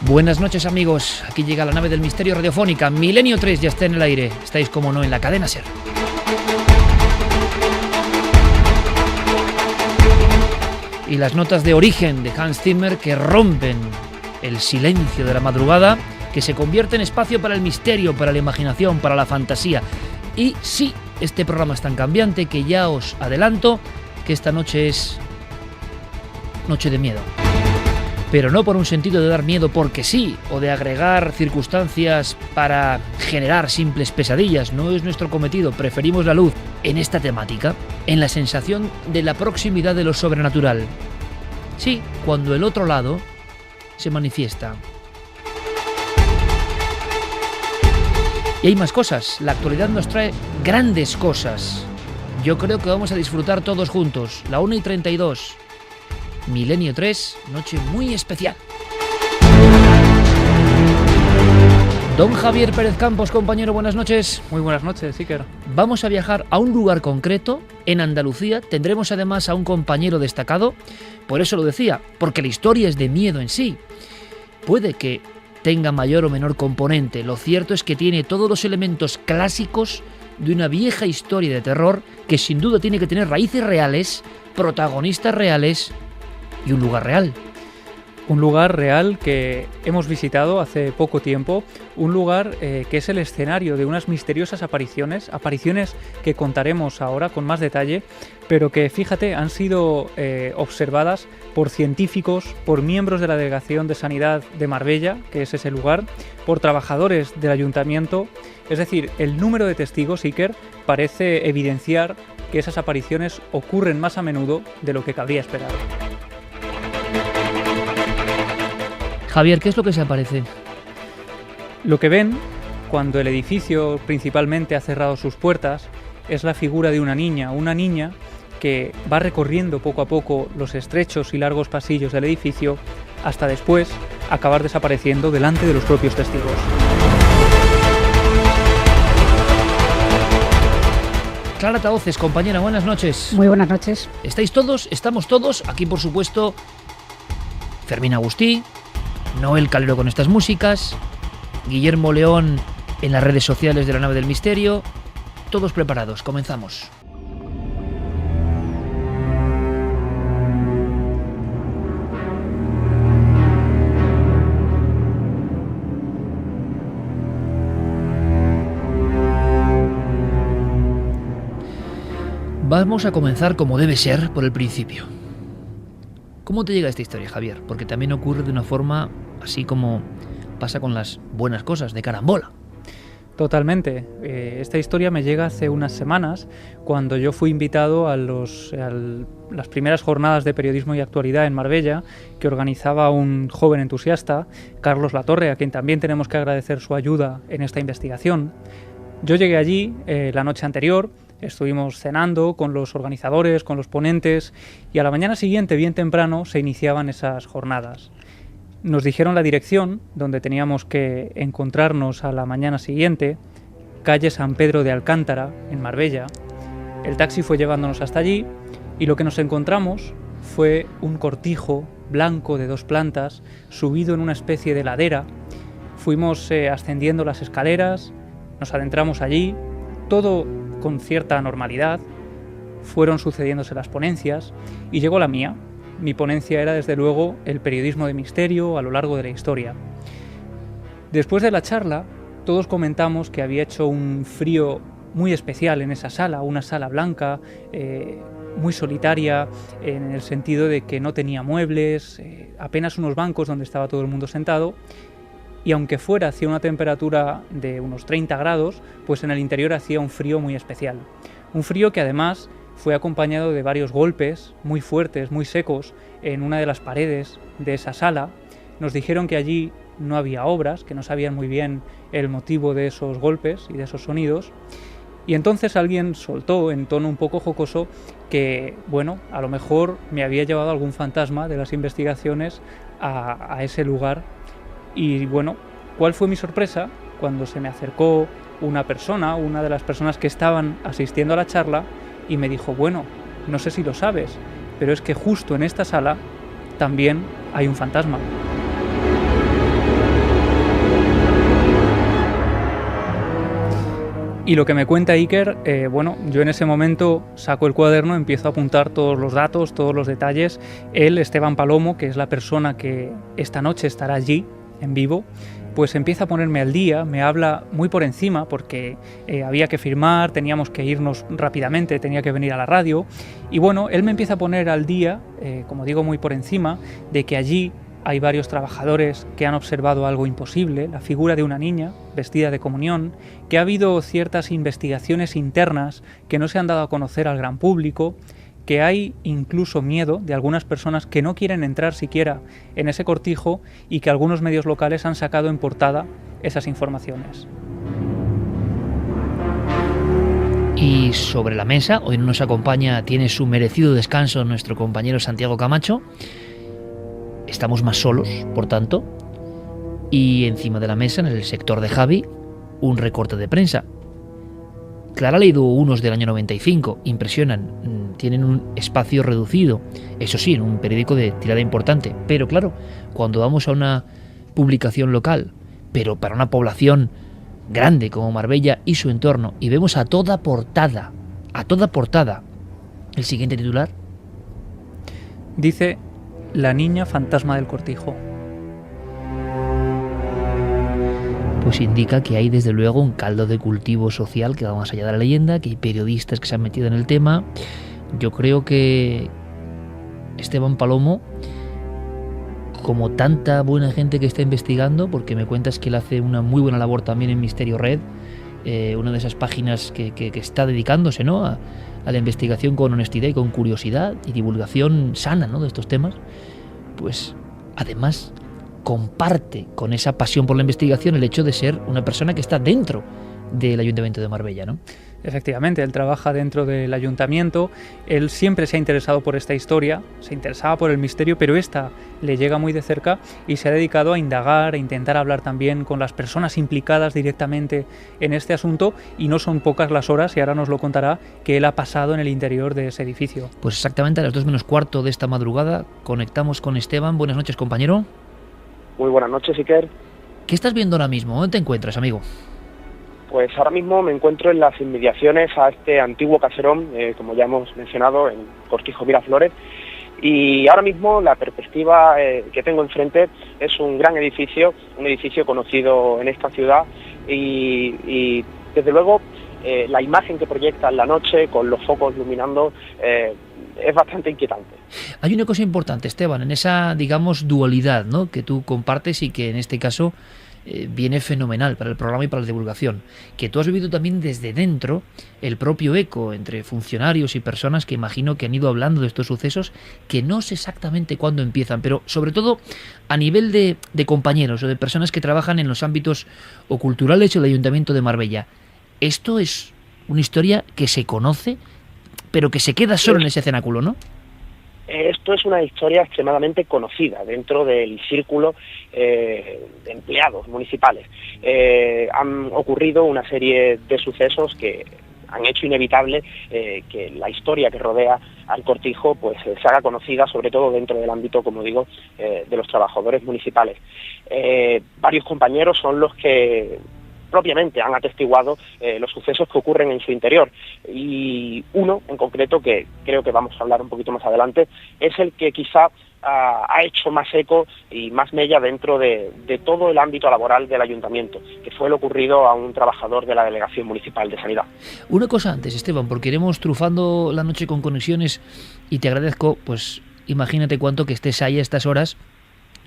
Buenas noches, amigos, aquí llega la nave del misterio radiofónica. Milenio 3 ya está en el aire, estáis como no en la cadena SER. Y las notas de origen de Hans Zimmer que rompen el silencio de la madrugada, que se convierte en espacio para el misterio, para la imaginación, para la fantasía. Y sí, este programa es tan cambiante que ya os adelanto que esta noche es noche de miedo. Pero no por un sentido de dar miedo porque sí, o de agregar circunstancias para generar simples pesadillas. No es nuestro cometido, preferimos la luz en esta temática, en la sensación de la proximidad de lo sobrenatural. Sí, cuando el otro lado se manifiesta. Y hay más cosas, la actualidad nos trae grandes cosas. Yo creo que vamos a disfrutar todos juntos, la 1:32. Milenio 3, noche muy especial. Don Javier Pérez Campos, compañero, buenas noches. Muy buenas noches, Iker. Vamos a viajar a un lugar concreto, en Andalucía. Tendremos además a un compañero destacado. Por eso lo decía, porque la historia es de miedo en sí. Puede que tenga mayor o menor componente. Lo cierto es que tiene todos los elementos clásicos de una vieja historia de terror que sin duda tiene que tener raíces reales, protagonistas reales y un lugar real. Un lugar real que hemos visitado hace poco tiempo, un lugar que es el escenario de unas misteriosas apariciones que contaremos ahora con más detalle, pero que, fíjate, han sido observadas por científicos, por miembros de la Delegación de Sanidad de Marbella, que es ese lugar, por trabajadores del ayuntamiento. Es decir, el número de testigos, Iker, parece evidenciar que esas apariciones ocurren más a menudo de lo que cabría esperar. Javier, ¿qué es lo que se aparece? Lo que ven cuando el edificio principalmente ha cerrado sus puertas es la figura de una niña que va recorriendo poco a poco los estrechos y largos pasillos del edificio hasta después acabar desapareciendo delante de los propios testigos. Clara Tahoces, compañera, buenas noches. Muy buenas noches. ¿Estáis todos? ¿Estamos todos? Aquí, por supuesto, Fermín Agustí, Noel Calero con estas músicas, Guillermo León en las redes sociales de la nave del misterio. Todos preparados, comenzamos. Vamos a comenzar como debe ser, por el principio. ¿Cómo te llega esta historia, Javier? Porque también ocurre de una forma así como pasa con las buenas cosas, de carambola. Totalmente. Esta historia me llega hace unas semanas, cuando yo fui invitado a las primeras jornadas de periodismo y actualidad en Marbella, que organizaba un joven entusiasta, Carlos Latorre, a quien también tenemos que agradecer su ayuda en esta investigación. Yo llegué allí la noche anterior. Estuvimos cenando con los organizadores, con los ponentes, y a la mañana siguiente, bien temprano, se iniciaban esas jornadas. Nos dijeron la dirección donde teníamos que encontrarnos a la mañana siguiente, calle San Pedro de Alcántara, en Marbella. El taxi fue llevándonos hasta allí y lo que nos encontramos fue un cortijo blanco de 2 plantas, subido en una especie de ladera. Fuimos ascendiendo las escaleras, nos adentramos allí, todo con cierta normalidad. Fueron sucediéndose las ponencias y llegó la mía. Mi ponencia era, desde luego, el periodismo de misterio a lo largo de la historia. Después de la charla, todos comentamos que había hecho un frío muy especial en esa sala, una sala blanca, muy solitaria, en el sentido de que no tenía muebles, apenas unos bancos donde estaba todo el mundo sentado. Y aunque fuera hacía una temperatura de unos 30 grados, pues en el interior hacía un frío muy especial. Un frío que además fue acompañado de varios golpes muy fuertes, muy secos, en una de las paredes de esa sala. Nos dijeron que allí no había obras, que no sabían muy bien el motivo de esos golpes y de esos sonidos. Y entonces alguien soltó en tono un poco jocoso que, bueno, a lo mejor me había llevado algún fantasma de las investigaciones a ese lugar. Y bueno, ¿cuál fue mi sorpresa? Cuando se me acercó una persona, una de las personas que estaban asistiendo a la charla, y me dijo: bueno, no sé si lo sabes, pero es que justo en esta sala también hay un fantasma. Y lo que me cuenta Iker, bueno, yo en ese momento saco el cuaderno, empiezo a apuntar todos los datos, todos los detalles. Él, Esteban Palomo, que es la persona que esta noche estará allí, en vivo, pues empieza a ponerme al día, me habla muy por encima porque había que firmar, teníamos que irnos rápidamente, tenía que venir a la radio. Y bueno, él me empieza a poner al día, como digo, muy por encima, de que allí hay varios trabajadores que han observado algo imposible, la figura de una niña vestida de comunión, que ha habido ciertas investigaciones internas que no se han dado a conocer al gran público, que hay incluso miedo de algunas personas que no quieren entrar siquiera en ese cortijo y que algunos medios locales han sacado en portada esas informaciones. Y sobre la mesa, hoy no nos acompaña, tiene su merecido descanso nuestro compañero Santiago Camacho. Estamos más solos, por tanto, y encima de la mesa, en el sector de Javi, un recorte de prensa. Clara ha leído unos del año 95, impresionan, tienen un espacio reducido, eso sí, en un periódico de tirada importante, pero claro, cuando vamos a una publicación local, pero para una población grande como Marbella y su entorno, y vemos a toda portada, el siguiente titular. Dice: la niña fantasma del cortijo. Pues indica que hay desde luego un caldo de cultivo social que va más allá de la leyenda, que hay periodistas que se han metido en el tema. Yo creo que Esteban Palomo, como tanta buena gente que está investigando, porque me cuentas que él hace una muy buena labor también en Misterio Red, una de esas páginas que está dedicándose, ¿no?, a la investigación con honestidad y con curiosidad y divulgación sana, ¿no?, de estos temas, pues además comparte con esa pasión por la investigación el hecho de ser una persona que está dentro del Ayuntamiento de Marbella, ¿no? Efectivamente, él trabaja dentro del ayuntamiento, él siempre se ha interesado por esta historia, se interesaba por el misterio, pero esta le llega muy de cerca y se ha dedicado a indagar, a intentar hablar también con las personas implicadas directamente en este asunto, y no son pocas las horas, y ahora nos lo contará, que él ha pasado en el interior de ese edificio. Pues exactamente a las 2 menos cuarto de esta madrugada conectamos con Esteban. Buenas noches, compañero. Muy buenas noches, Iker. ¿Qué estás viendo ahora mismo? ¿Dónde te encuentras, amigo? Pues ahora mismo me encuentro en las inmediaciones a este antiguo caserón, como ya hemos mencionado, en Cortijo Miraflores, y ahora mismo la perspectiva que tengo enfrente es un gran edificio, un edificio conocido en esta ciudad, y desde luego la imagen que proyecta en la noche con los focos iluminando es bastante inquietante. Hay una cosa importante, Esteban, en esa, digamos, dualidad, ¿no?, que tú compartes y que en este caso viene fenomenal para el programa y para la divulgación, que tú has vivido también desde dentro el propio eco entre funcionarios y personas que imagino que han ido hablando de estos sucesos, que no sé exactamente cuándo empiezan, pero sobre todo a nivel de compañeros o de personas que trabajan en los ámbitos o culturales del Ayuntamiento de Marbella. Esto es una historia que se conoce, pero que se queda solo en ese cenáculo, ¿no? Esto es una historia extremadamente conocida dentro del círculo de empleados municipales. Han ocurrido una serie de sucesos que han hecho inevitable que la historia que rodea al cortijo pues se haga conocida, sobre todo dentro del ámbito, como digo, de los trabajadores municipales. Varios compañeros son los que propiamente han atestiguado los sucesos que ocurren en su interior, y uno en concreto, que creo que vamos a hablar un poquito más adelante, es el que quizá ha hecho más eco y más mella dentro de todo el ámbito laboral del ayuntamiento, que fue lo ocurrido a un trabajador de la Delegación Municipal de Sanidad. Una cosa antes, Esteban, porque iremos trufando la noche con conexiones, y te agradezco, pues imagínate cuánto que estés ahí a estas horas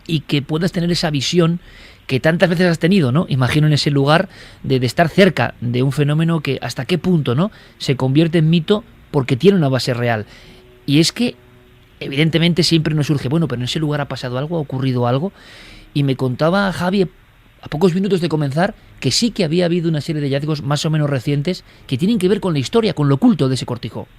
y que puedas tener esa visión que tantas veces has tenido, ¿no? Imagino en ese lugar de estar cerca de un fenómeno que hasta qué punto, ¿no?, se convierte en mito porque tiene una base real. Y es que evidentemente siempre nos surge, bueno, pero en ese lugar ha pasado algo, ha ocurrido algo, y me contaba Javi a pocos minutos de comenzar que sí que había habido una serie de hallazgos más o menos recientes que tienen que ver con la historia, con lo oculto de ese cortijo.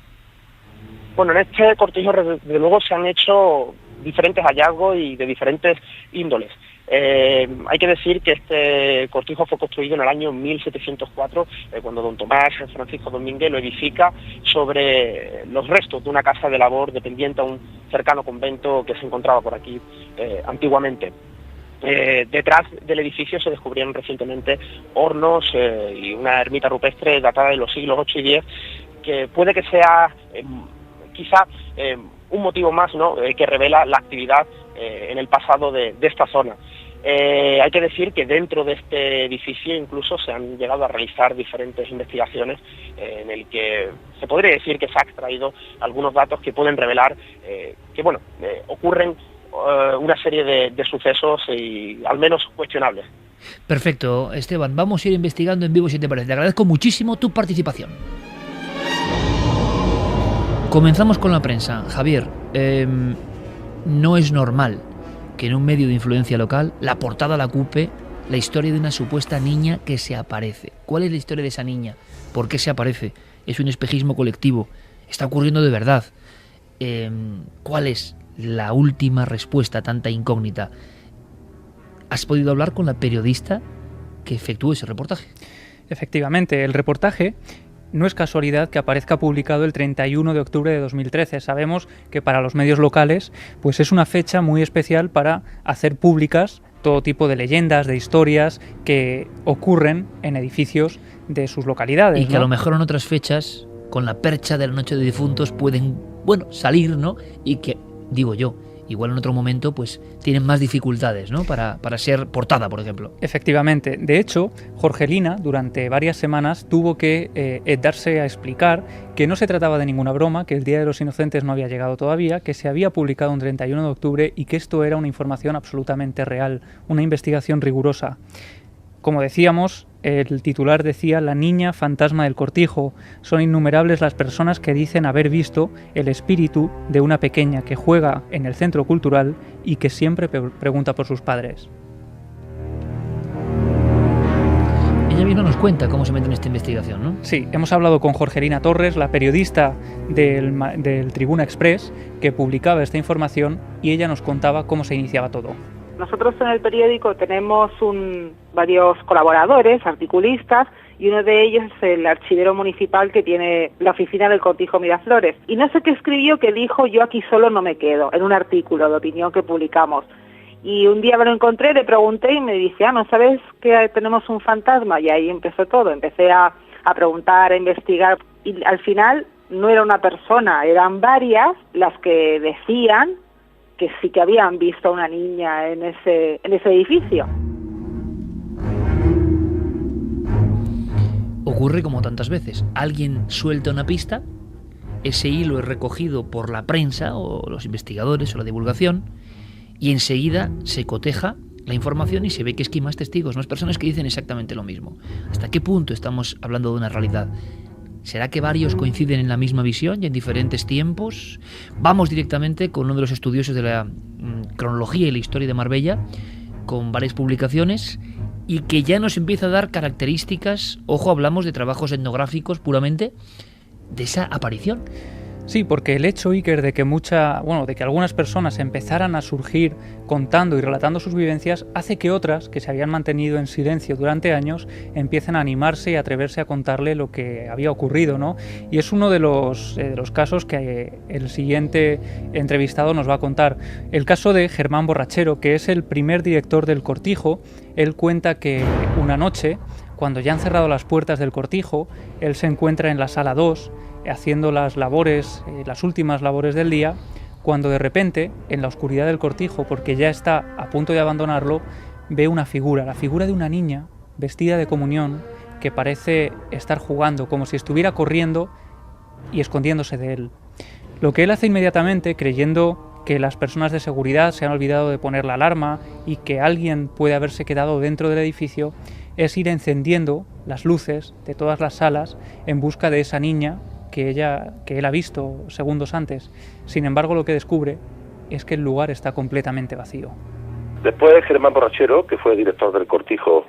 Bueno, en este cortijo desde luego se han hecho diferentes hallazgos y de diferentes índoles. Hay que decir que este cortijo fue construido en el año 1704, cuando don Tomás Francisco Domínguez lo edifica sobre los restos de una casa de labor dependiente a un cercano convento que se encontraba por aquí antiguamente. Detrás del edificio se descubrieron recientemente hornos y una ermita rupestre datada de los siglos 8 y 10, que puede que sea quizá un motivo más, ¿no?, que revela la actividad en el pasado de esta zona. Hay que decir que dentro de este edificio incluso se han llegado a realizar diferentes investigaciones en el que se podría decir que se ha extraído algunos datos que pueden revelar que ocurren una serie de sucesos y al menos cuestionables. Perfecto, Esteban, vamos a ir investigando en vivo si te parece. Te agradezco muchísimo tu participación. Comenzamos con la prensa. Javier, no es normal que en un medio de influencia local la portada la ocupe la historia de una supuesta niña que se aparece. ¿Cuál es la historia de esa niña? ¿Por qué se aparece? ¿Es un espejismo colectivo? ¿Está ocurriendo de verdad? ¿Cuál es la última respuesta a tanta incógnita? ¿Has podido hablar con la periodista que efectuó ese reportaje? Efectivamente, el reportaje no es casualidad que aparezca publicado el 31 de octubre de 2013. Sabemos que para los medios locales pues es una fecha muy especial para hacer públicas todo tipo de leyendas, de historias que ocurren en edificios de sus localidades. Y que a lo mejor en otras fechas, con la percha de la Noche de Difuntos, pueden, salir, ¿no? Y que, digo yo, igual en otro momento pues tienen más dificultades, ¿no?, para ser portada, por ejemplo. Efectivamente. De hecho, Jorgelina durante varias semanas tuvo que darse a explicar que no se trataba de ninguna broma, que el Día de los Inocentes no había llegado todavía, que se había publicado un 31 de octubre y que esto era una información absolutamente real, una investigación rigurosa. Como decíamos, el titular decía: la niña fantasma del Cortijo. Son innumerables las personas que dicen haber visto el espíritu de una pequeña que juega en el centro cultural y que siempre pregunta por sus padres. Ella misma nos cuenta cómo se mete en esta investigación, ¿no? Sí, hemos hablado con Jorgelina Torres, la periodista del Tribuna Express, que publicaba esta información, y ella nos contaba cómo se iniciaba todo. Nosotros en el periódico tenemos varios colaboradores, articulistas, y uno de ellos es el archivero municipal que tiene la oficina del Cortijo Miraflores. Y no sé qué escribió, que dijo: yo aquí solo no me quedo, en un artículo de opinión que publicamos. Y un día me lo encontré, le pregunté y me dice: ¿no sabes que tenemos un fantasma? Y ahí empezó todo. Empecé a preguntar, a investigar, y al final no era una persona, eran varias las que decían que sí que habían visto a una niña en ese edificio. Ocurre como tantas veces. Alguien suelta una pista, ese hilo es recogido por la prensa o los investigadores o la divulgación, y enseguida se coteja la información y se ve que es que hay más testigos, más personas que dicen exactamente lo mismo. ¿Hasta qué punto estamos hablando de una realidad? ¿Será que varios coinciden en la misma visión y en diferentes tiempos? Vamos directamente con uno de los estudiosos de la cronología y la historia de Marbella, con varias publicaciones, y que ya nos empieza a dar características, ojo, hablamos de trabajos etnográficos puramente, de esa aparición. Sí, porque el hecho, Iker, de que algunas personas empezaran a surgir contando y relatando sus vivencias, hace que otras, que se habían mantenido en silencio durante años, empiecen a animarse y a atreverse a contarle lo que había ocurrido, ¿no? Y es uno de los casos que el siguiente entrevistado nos va a contar. El caso de Germán Borrachero, que es el primer director del Cortijo. Él cuenta que una noche, cuando ya han cerrado las puertas del Cortijo, él se encuentra en la sala 2, haciendo las últimas labores del día, cuando de repente, en la oscuridad del Cortijo, porque ya está a punto de abandonarlo, ve una figura, la figura de una niña vestida de comunión, que parece estar jugando, como si estuviera corriendo y escondiéndose de él. Lo que él hace inmediatamente, creyendo que las personas de seguridad se han olvidado de poner la alarma y que alguien puede haberse quedado dentro del edificio, es ir encendiendo las luces de todas las salas en busca de esa niña que él ha visto segundos antes. Sin embargo, lo que descubre es que el lugar está completamente vacío. Después, Germán Borrachero, que fue director del Cortijo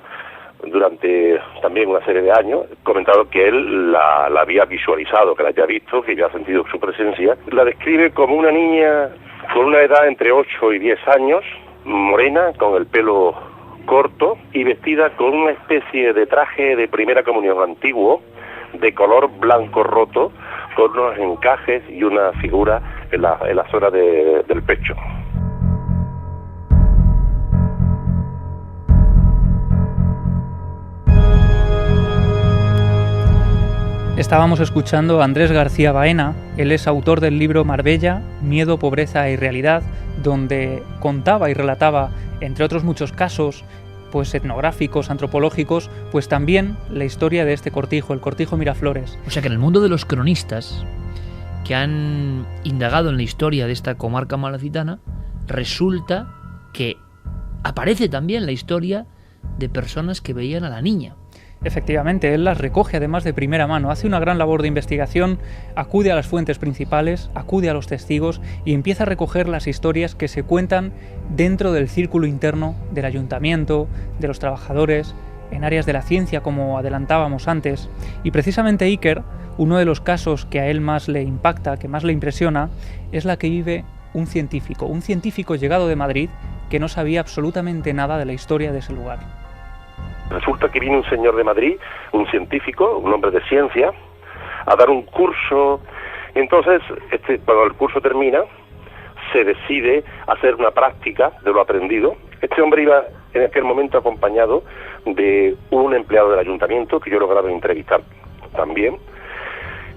durante también una serie de años, comentado que él la había visualizado, que la había visto, que había sentido su presencia. La describe como una niña con una edad entre 8 y 10 años, morena, con el pelo corto y vestida con una especie de traje de primera comunión antiguo, de color blanco roto, con unos encajes y una figura en la zona del pecho. Estábamos escuchando a Andrés García Baena. Él es autor del libro Marbella, Miedo, Pobreza y Realidad, donde contaba y relataba, entre otros muchos casos, pues etnográficos, antropológicos, pues también la historia de este cortijo, el cortijo Miraflores. O sea que en el mundo de los cronistas que han indagado en la historia de esta comarca malacitana, resulta que aparece también la historia de personas que veían a la niña. Efectivamente, él las recoge además de primera mano, hace una gran labor de investigación, acude a las fuentes principales, acude a los testigos y empieza a recoger las historias que se cuentan dentro del círculo interno del ayuntamiento, de los trabajadores, en áreas de la ciencia, como adelantábamos antes. Y precisamente Iker, uno de los casos que a él más le impacta, que más le impresiona, es la que vive un científico llegado de Madrid que no sabía absolutamente nada de la historia de ese lugar. Resulta que viene un señor de Madrid, un científico, un hombre de ciencia, a dar un curso. Entonces, cuando el curso termina, se decide hacer una práctica de lo aprendido. Este hombre iba en aquel momento acompañado de un empleado del ayuntamiento, que yo lograba entrevistar también.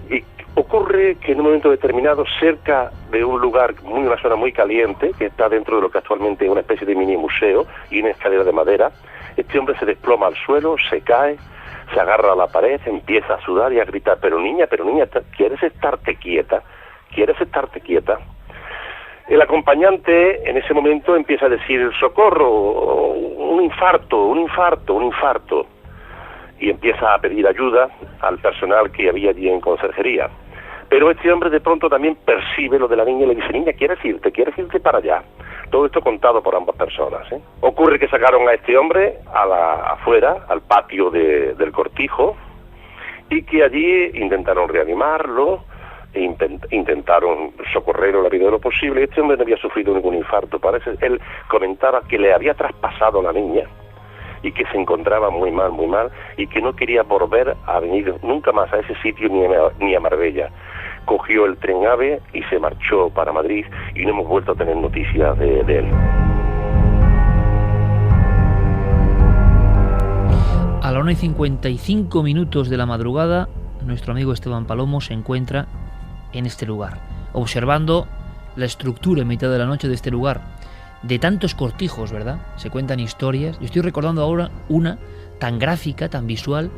Y ocurre que en un momento determinado, cerca de un lugar, una zona muy caliente, que está dentro de lo que actualmente es una especie de mini museo y una escalera de madera, este hombre se desploma al suelo, se cae, se agarra a la pared, empieza a sudar y a gritar, pero niña, ¿quieres estarte quieta? ¿Quieres estarte quieta? El acompañante en ese momento empieza a decir, socorro, un infarto. Y empieza a pedir ayuda al personal que había allí en conserjería. Pero este hombre de pronto también percibe lo de la niña y le dice, niña, ¿quieres irte para allá? Todo esto contado por ambas personas, ¿eh? Ocurre que sacaron a este hombre afuera, al patio del cortijo, y que allí intentaron reanimarlo, intentaron socorrerlo la vida de lo posible. Este hombre no había sufrido ningún infarto. Él comentaba que le había traspasado la niña y que se encontraba muy mal, y que no quería volver a venir nunca más a ese sitio ni a Marbella. Cogió el tren AVE y se marchó para Madrid y no hemos vuelto a tener noticias de él. A la 1:55 de la madrugada, nuestro amigo Esteban Palomo se encuentra en este lugar, observando la estructura en mitad de la noche de este lugar, de tantos cortijos, ¿verdad? Se cuentan historias. Yo estoy recordando ahora una tan gráfica, tan visual,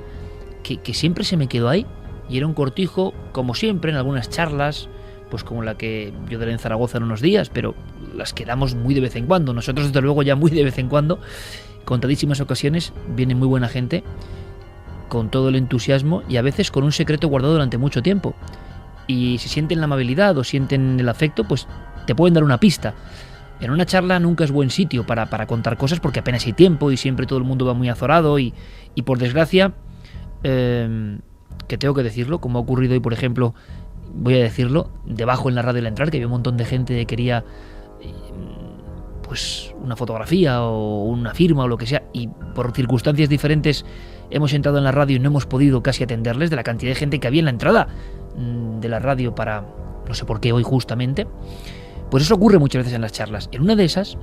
que siempre se me quedó ahí. Y era un cortijo, como siempre, en algunas charlas, pues como la que yo daré en Zaragoza en unos días, pero las que damos muy de vez en cuando. Nosotros, desde luego, ya muy de vez en cuando, contadísimas ocasiones, viene muy buena gente, con todo el entusiasmo y a veces con un secreto guardado durante mucho tiempo. Y si sienten la amabilidad o sienten el afecto, pues te pueden dar una pista. En una charla nunca es buen sitio para contar cosas porque apenas hay tiempo y siempre todo el mundo va muy azorado y por desgracia, que tengo que decirlo, como ha ocurrido hoy, por ejemplo, voy a decirlo, debajo en la radio al entrar, que había un montón de gente que quería pues una fotografía o una firma o lo que sea, y por circunstancias diferentes hemos entrado en la radio y no hemos podido casi atenderles, de la cantidad de gente que había en la entrada de la radio para, no sé por qué hoy justamente. Pues eso ocurre muchas veces en las charlas. En una de esas,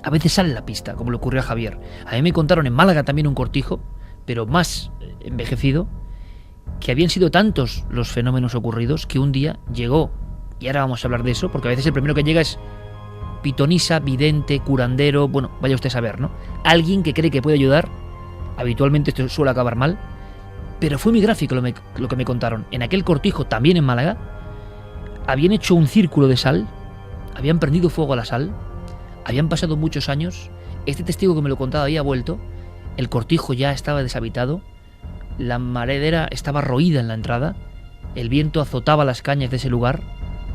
a veces sale la pista, como le ocurrió a Javier. A mí me contaron en Málaga también un cortijo, pero más envejecido, que habían sido tantos los fenómenos ocurridos que un día llegó, y ahora vamos a hablar de eso, porque a veces el primero que llega es pitonisa, vidente, curandero, bueno, vaya usted a saber, ¿no? Alguien que cree que puede ayudar. Habitualmente esto suele acabar mal, pero fue muy gráfico lo que me contaron. En aquel cortijo, también en Málaga, habían hecho un círculo de sal, habían prendido fuego a la sal, habían pasado muchos años, este testigo que me lo contaba había vuelto, el cortijo ya estaba deshabitado, la maredera estaba roída en la entrada, el viento azotaba las cañas de ese lugar,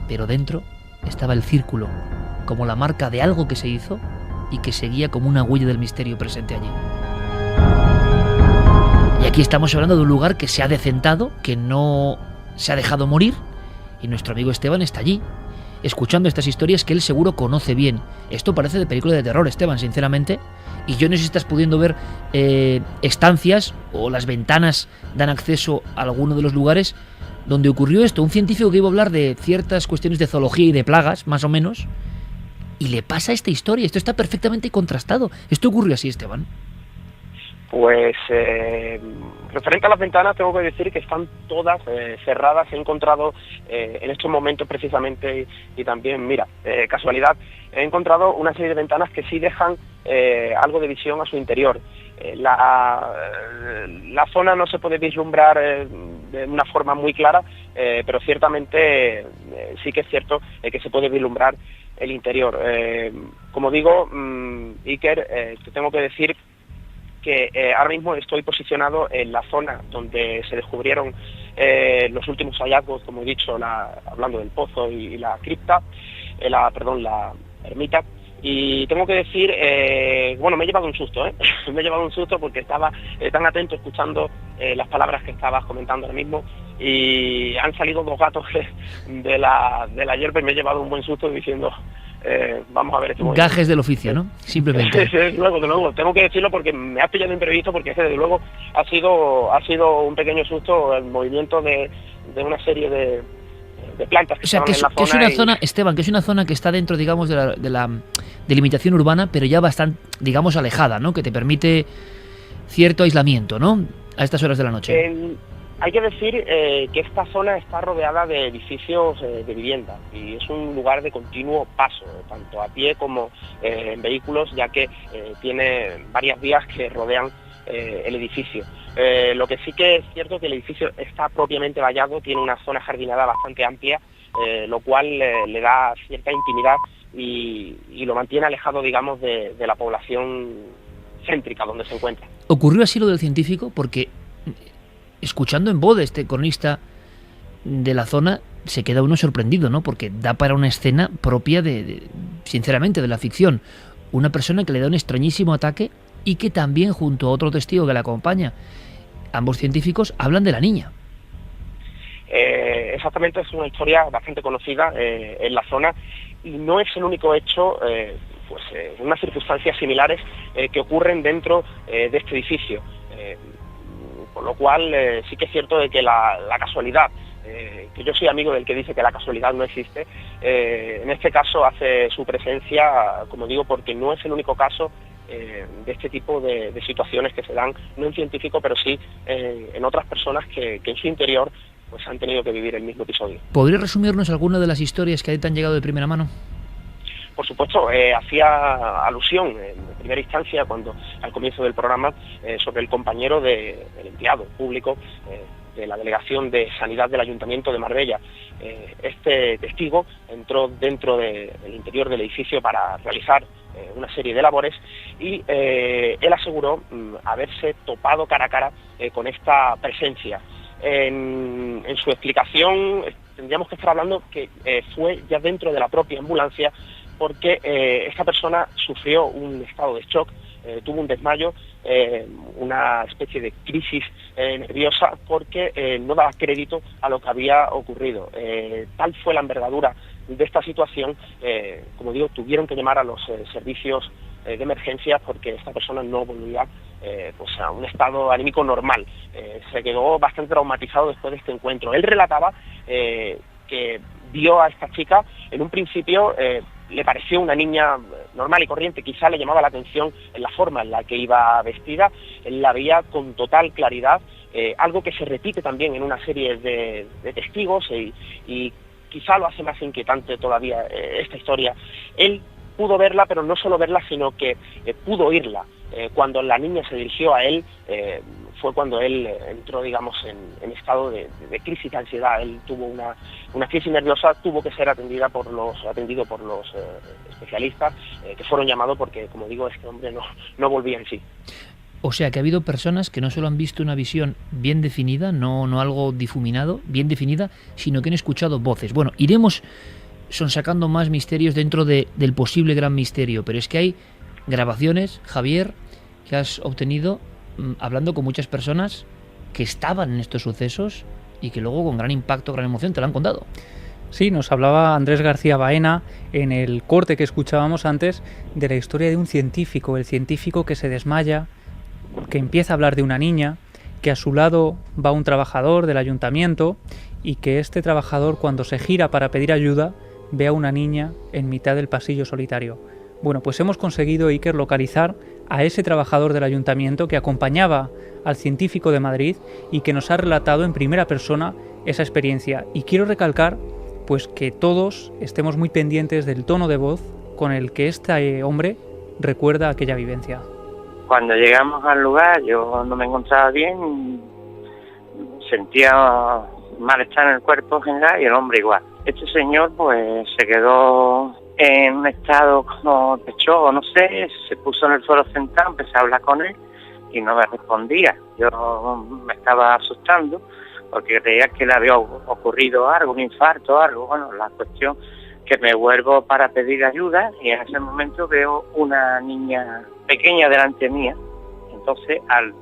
pero dentro estaba el círculo, como la marca de algo que se hizo y que seguía como una huella del misterio presente allí. Y aquí estamos hablando de un lugar que se ha decentado, que no se ha dejado morir, y nuestro amigo Esteban está allí, escuchando estas historias que él seguro conoce bien. Esto parece de película de terror, Esteban, sinceramente. Y yo no sé si estás pudiendo ver estancias o las ventanas dan acceso a alguno de los lugares donde ocurrió esto. Un científico que iba a hablar de ciertas cuestiones de zoología y de plagas, más o menos, y le pasa esta historia. Esto está perfectamente contrastado. ¿Esto ocurrió así, Esteban? Pues referente a las ventanas, tengo que decir que están todas cerradas. He encontrado en estos momentos precisamente, y también, mira, casualidad, he encontrado una serie de ventanas que sí dejan algo de visión a su interior. La zona no se puede vislumbrar de una forma muy clara, pero ciertamente sí que es cierto que se puede vislumbrar el interior. Como digo, Iker, te tengo que decir que ahora mismo estoy posicionado en la zona donde se descubrieron los últimos hallazgos, como he dicho, hablando del pozo y la cripta, la ermita. Y tengo que decir, bueno, me he llevado un susto, me he llevado un susto porque estaba tan atento escuchando las palabras que estabas comentando ahora mismo, y han salido dos gatos de la hierba y me he llevado un buen susto diciendo, vamos a ver este movimiento. Gajes del oficio, ¿no? Simplemente. De luego, tengo que decirlo porque me has pillado imprevisto, porque desde luego ha sido un pequeño susto el movimiento de una serie de plantas que, o sea, que es una zona, Esteban, que es una zona que está dentro, digamos, de la delimitación urbana, pero ya bastante, digamos, alejada, ¿no? Que te permite cierto aislamiento, ¿no? A estas horas de la noche. Hay que decir que esta zona está rodeada de edificios de vivienda y es un lugar de continuo paso, tanto a pie como en vehículos, ya que tiene varias vías que rodean el edificio. Lo que sí que es cierto es que el edificio está propiamente vallado, tiene una zona jardinada bastante amplia, lo cual le da cierta intimidad y lo mantiene alejado, digamos, de la población céntrica donde se encuentra. ¿Ocurrió así lo del científico? Porque escuchando en voz de este cronista de la zona, se queda uno sorprendido, ¿no? Porque da para una escena propia sinceramente, de la ficción. Una persona que le da un extrañísimo ataque y que también, junto a otro testigo que la acompaña, ambos científicos hablan de la niña. Exactamente, es una historia bastante conocida en la zona y no es el único hecho, unas circunstancias similares que ocurren dentro de este edificio. Por lo cual sí que es cierto de que la casualidad, que yo soy amigo del que dice que la casualidad no existe, en este caso hace su presencia, como digo, porque no es el único caso de este tipo de situaciones que se dan, no en científico, pero sí en otras personas que en su interior pues han tenido que vivir el mismo episodio. ¿Podría resumirnos alguna de las historias que a ti te han llegado de primera mano? Por supuesto, hacía alusión en primera instancia, al comienzo del programa, sobre el compañero del empleado público de la Delegación de Sanidad del Ayuntamiento de Marbella. Este testigo entró dentro del interior del edificio para realizar una serie de labores y él aseguró haberse topado cara a cara con esta presencia. En su explicación tendríamos que estar hablando que fue ya dentro de la propia ambulancia, porque esta persona sufrió un estado de shock, tuvo un desmayo, una especie de crisis nerviosa, porque no daba crédito a lo que había ocurrido. Tal fue la envergadura de esta situación, como digo, tuvieron que llamar a los servicios de emergencia porque esta persona no volvía a un estado anímico normal. Se quedó bastante traumatizado después de este encuentro. Él relataba que vio a esta chica, en un principio le pareció una niña normal y corriente, quizá le llamaba la atención en la forma en la que iba vestida, él la veía con total claridad, algo que se repite también en una serie de testigos y quizá lo hace más inquietante todavía esta historia. Él pudo verla, pero no solo verla, sino que pudo oírla. Cuando la niña se dirigió a él, fue cuando él entró, digamos, en estado de crisis de ansiedad. Él tuvo una crisis nerviosa, tuvo que ser atendido por los especialistas que fueron llamados porque, como digo, este hombre no volvía en sí. O sea que ha habido personas que no solo han visto una visión bien definida, no algo difuminado, bien definida, sino que han escuchado voces. Bueno, iremos sonsacando más misterios dentro del posible gran misterio, pero es que hay grabaciones, Javier, que has obtenido hablando con muchas personas que estaban en estos sucesos y que luego con gran impacto, gran emoción te lo han contado. Sí, nos hablaba Andrés García Baena en el corte que escuchábamos antes de la historia de un científico, el científico que se desmaya, que empieza a hablar de una niña, que a su lado va un trabajador del ayuntamiento y que este trabajador, cuando se gira para pedir ayuda, ve a una niña en mitad del pasillo solitario. Bueno, pues hemos conseguido, Iker, localizar a ese trabajador del ayuntamiento que acompañaba al científico de Madrid y que nos ha relatado en primera persona esa experiencia. Y quiero recalcar pues que todos estemos muy pendientes del tono de voz con el que este hombre recuerda aquella vivencia. Cuando llegamos al lugar yo no me encontraba bien, sentía malestar en el cuerpo general y el hombre igual. Este señor pues se quedó en un estado como de shock, no sé, se puso en el suelo sentado, empecé a hablar con él y no me respondía. Yo me estaba asustando porque creía que le había ocurrido algo, un infarto o algo. Bueno, la cuestión que me vuelvo para pedir ayuda y en ese momento veo una niña pequeña delante mía. Entonces, al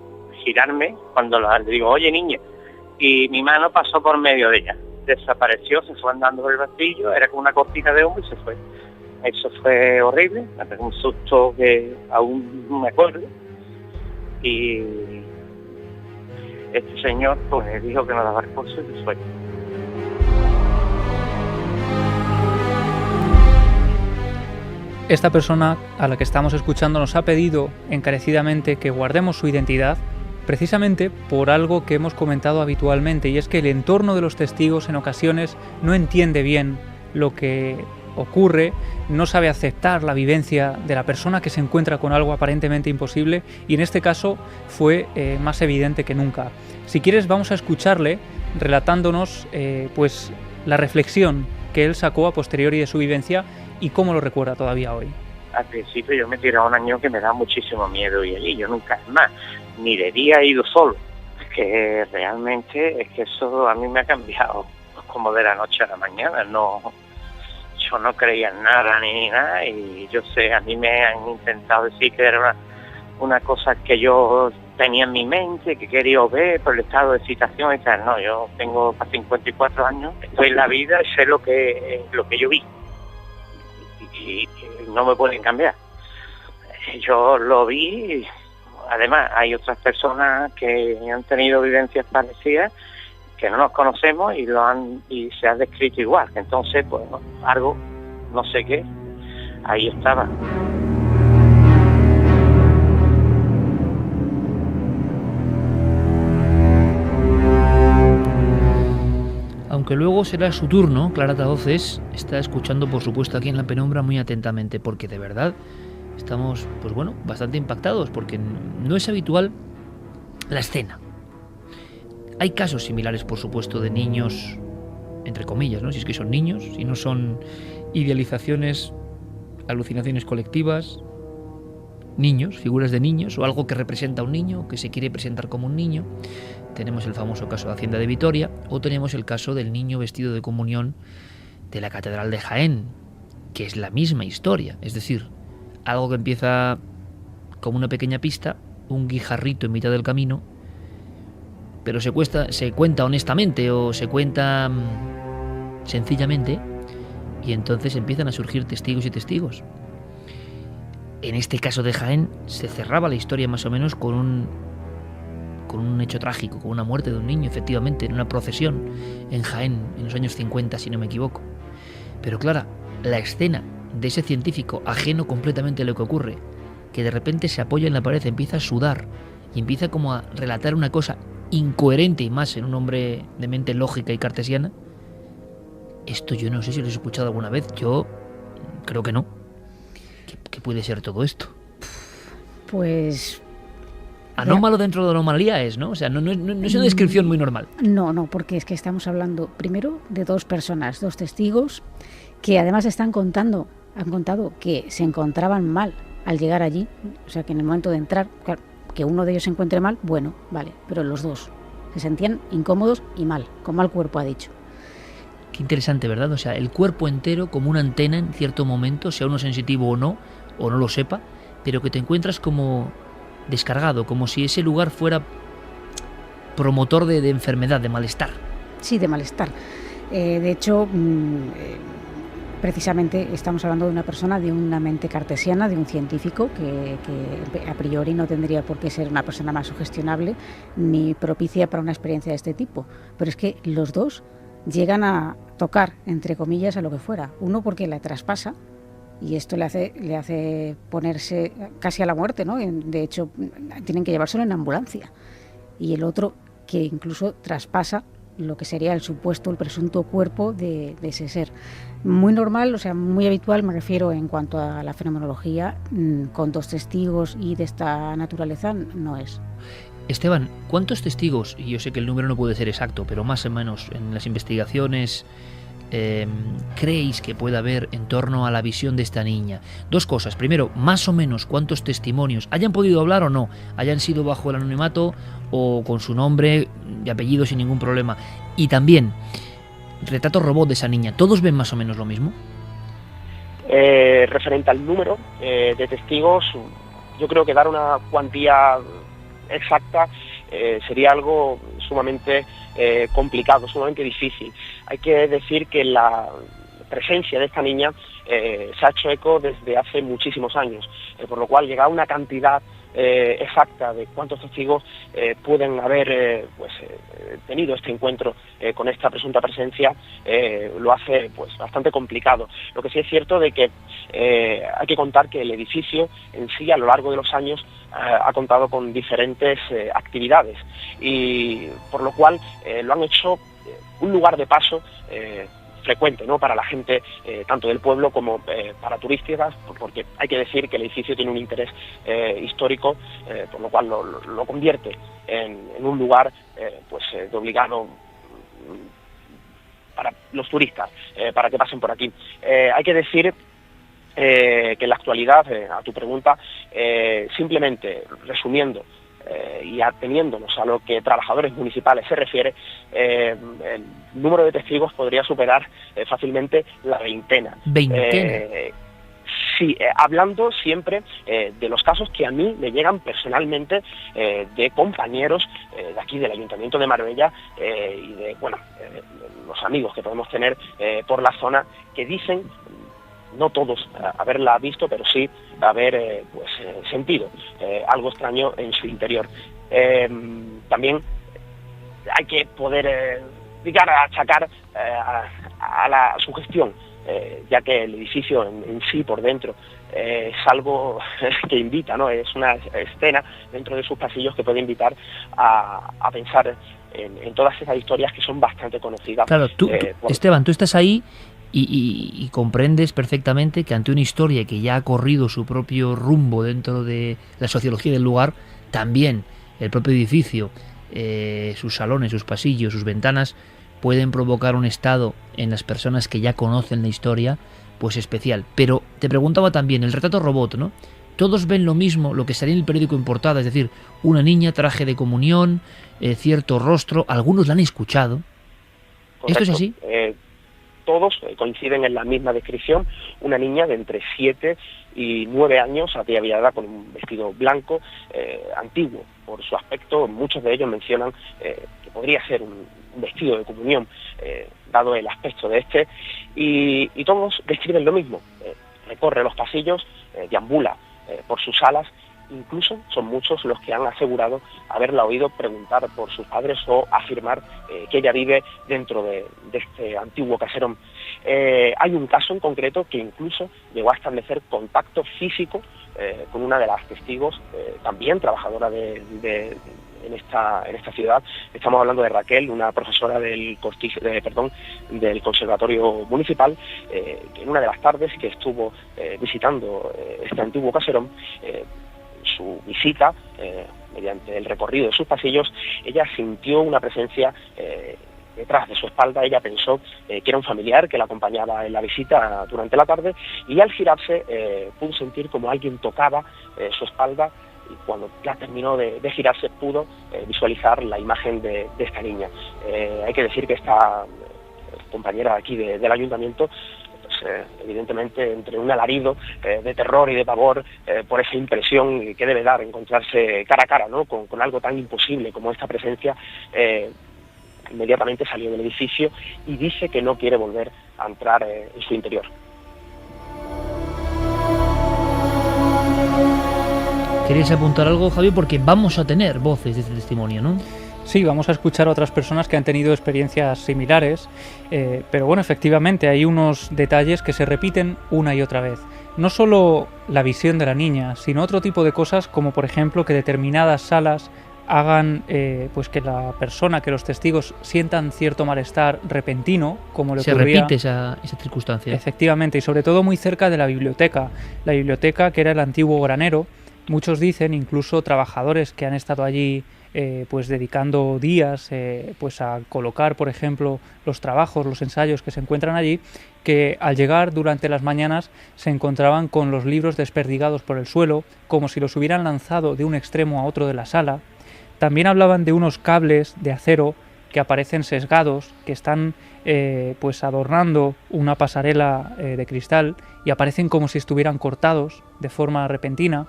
girarme, cuando le digo, oye niña, y mi mano pasó por medio de ella. Desapareció, se fue andando por el pasillo, era como una cortina de humo y se fue. Eso fue horrible, me pegó un susto que aún no me acuerdo. Y este señor pues dijo que no daba recursos y se fue. Esta persona a la que estamos escuchando nos ha pedido encarecidamente que guardemos su identidad precisamente por algo que hemos comentado habitualmente, y es que el entorno de los testigos en ocasiones no entiende bien lo que ocurre, no sabe aceptar la vivencia de la persona que se encuentra con algo aparentemente imposible, y en este caso fue más evidente que nunca. Si quieres vamos a escucharle relatándonos pues la reflexión que él sacó a posteriori de su vivencia y cómo lo recuerda todavía hoy. Al principio yo me tiraba un año que me da muchísimo miedo y allí yo nunca más, ni de día he ido solo. Es que realmente es que eso a mí me ha cambiado como de la noche a la mañana. Yo no creía en nada ni nada y yo sé, a mí me han intentado decir que era una cosa que yo tenía en mi mente, que quería ver por el estado de excitación y tal. No, yo tengo 54 años, estoy en la vida y sé lo que yo vi. Y no me pueden cambiar. Yo lo vi, además hay otras personas que han tenido vivencias parecidas que no nos conocemos y se ha descrito igual. Entonces, pues algo, no sé qué, ahí estaba. Aunque luego será su turno, Clara Tavoces está escuchando, por supuesto, aquí en La Penumbra muy atentamente, porque de verdad estamos, pues bueno, bastante impactados, porque no es habitual la escena. Hay casos similares, por supuesto, de niños, entre comillas, ¿no? Si es que son niños, si no son idealizaciones, alucinaciones colectivas, niños, figuras de niños, o algo que representa a un niño, que se quiere presentar como un niño. Tenemos el famoso caso de Hacienda de Vitoria, o tenemos el caso del niño vestido de comunión de la Catedral de Jaén, que es la misma historia, es decir, algo que empieza como una pequeña pista, un guijarrito en mitad del camino, pero se cuenta honestamente o se cuenta sencillamente, y entonces empiezan a surgir testigos y testigos. En este caso de Jaén se cerraba la historia más o menos con un hecho trágico, con una muerte de un niño, efectivamente, en una procesión en Jaén, en los años 50, si no me equivoco. Pero claro, la escena de ese científico, ajeno completamente a lo que ocurre, que de repente se apoya en la pared, empieza a sudar y empieza como a relatar una cosa incoherente, y más en un hombre de mente lógica y cartesiana, esto yo no sé si lo he escuchado alguna vez, yo creo que no. ¿Qué puede ser todo esto? Pues... anómalo dentro de la anomalía es, ¿no? O sea, no es una descripción muy normal. No, porque es que estamos hablando primero de dos personas, dos testigos, que además han contado que se encontraban mal al llegar allí, o sea, que en el momento de entrar, claro, que uno de ellos se encuentre mal, bueno, vale, pero los dos se sentían incómodos y mal, con mal cuerpo, ha dicho. Qué interesante, ¿verdad? O sea, el cuerpo entero como una antena en cierto momento, sea uno sensitivo o no lo sepa, pero que te encuentras como descargado, como si ese lugar fuera promotor de enfermedad, de malestar. Sí, de malestar. De hecho, precisamente estamos hablando de una persona de una mente cartesiana, de un científico que a priori no tendría por qué ser una persona más sugestionable ni propicia para una experiencia de este tipo. Pero es que los dos llegan a tocar, entre comillas, a lo que fuera. Uno porque la traspasa y esto le hace ponerse casi a la muerte, ¿no? De hecho, tienen que llevárselo en ambulancia. Y el otro que incluso traspasa lo que sería el presunto cuerpo de ese ser. Muy normal, o sea, muy habitual, me refiero en cuanto a la fenomenología, con 2 testigos y de esta naturaleza no es. Esteban, ¿cuántos testigos, y yo sé que el número no puede ser exacto, pero más o menos en las investigaciones creéis que puede haber en torno a la visión de esta niña? 2 cosas. Primero, más o menos cuántos testimonios hayan podido hablar o no, hayan sido bajo el anonimato o con su nombre y apellido sin ningún problema. Y también, retrato robot de esa niña, ¿todos ven más o menos lo mismo? Referente al número de testigos, yo creo que dar una cuantía exacta sería algo sumamente complicado, sumamente difícil. Hay que decir que la presencia de esta niña se ha hecho eco desde hace muchísimos años, por lo cual llegar a una cantidad exacta de cuántos testigos pueden haber tenido este encuentro con esta presunta presencia lo hace bastante complicado. Lo que sí es cierto de que hay que contar que el edificio en sí a lo largo de los años ha contado con diferentes actividades y por lo cual lo han hecho un lugar de paso frecuente, ¿no?, para la gente tanto del pueblo como para turísticas, porque hay que decir que el edificio tiene un interés histórico, por lo cual lo convierte en un lugar de obligado para los turistas, para que pasen por aquí. Hay que decir que en la actualidad, a tu pregunta, simplemente resumiendo y ateniéndonos a lo que trabajadores municipales se refiere, el número de testigos podría superar fácilmente la veintena. Sí, hablando siempre de los casos que a mí me llegan personalmente de compañeros de aquí del Ayuntamiento de Marbella y de los amigos que podemos tener por la zona que dicen, no todos haberla visto, pero sí haber sentido algo extraño en su interior. También hay que poder achacar a la sugestión, ya que el edificio en sí por dentro es algo que invita, ¿no? Es una escena dentro de sus pasillos que puede invitar a pensar en todas esas historias que son bastante conocidas. Claro, Esteban, tú estás ahí y comprendes perfectamente que ante una historia que ya ha corrido su propio rumbo dentro de la sociología del lugar, también el propio edificio, sus salones, sus pasillos, sus ventanas, pueden provocar un estado en las personas que ya conocen la historia, especial. Pero te preguntaba también, el retrato robot, ¿no? Todos ven lo mismo, lo que salía en el periódico en portada, es decir, una niña, traje de comunión, cierto rostro, algunos la han escuchado. Correcto. ¿Esto es así? Todos coinciden en la misma descripción, una niña de entre 7 y 9 años, ataviada con un vestido blanco, antiguo por su aspecto. Muchos de ellos mencionan que podría ser un vestido de comunión, dado el aspecto de este, y todos describen lo mismo. Recorre los pasillos, deambula por sus salas. Incluso son muchos los que han asegurado haberla oído preguntar por sus padres o afirmar que ella vive dentro de este antiguo caserón. Hay un caso en concreto que incluso llegó a establecer contacto físico con una de las testigos, también trabajadora en esta ciudad. Estamos hablando de Raquel, una profesora del Conservatorio Municipal, que en una de las tardes que estuvo visitando este antiguo caserón, su visita, mediante el recorrido de sus pasillos, ella sintió una presencia detrás de su espalda. Ella pensó que era un familiar que la acompañaba en la visita durante la tarde, y al girarse pudo sentir como alguien tocaba su espalda, y cuando ya terminó de girarse pudo visualizar la imagen de esta niña. Hay que decir que esta compañera aquí del ayuntamiento, evidentemente entre un alarido de terror y de pavor por esa impresión que debe dar encontrarse cara a cara, ¿no?, con algo tan imposible como esta presencia, inmediatamente salió del edificio y dice que no quiere volver a entrar en su interior. ¿Queréis apuntar algo, Javier? Porque vamos a tener voces de este testimonio, ¿no? Sí, vamos a escuchar a otras personas que han tenido experiencias similares, pero bueno, efectivamente hay unos detalles que se repiten una y otra vez. no solo la visión de la niña, sino otro tipo de cosas, como por ejemplo que determinadas salas hagan pues que la persona, que los testigos sientan cierto malestar repentino, como le ocurría. Se repite esa circunstancia. Efectivamente, y sobre todo muy cerca de la biblioteca. La biblioteca, que era el antiguo granero, muchos dicen, incluso trabajadores que han estado allí pues dedicando días pues a colocar, por ejemplo, los trabajos, los ensayos que se encuentran allí, que al llegar durante las mañanas se encontraban con los libros desperdigados por el suelo, como si los hubieran lanzado de un extremo a otro de la sala. También hablaban de unos cables de acero que aparecen sesgados, que están pues adornando una pasarela de cristal y aparecen como si estuvieran cortados de forma repentina.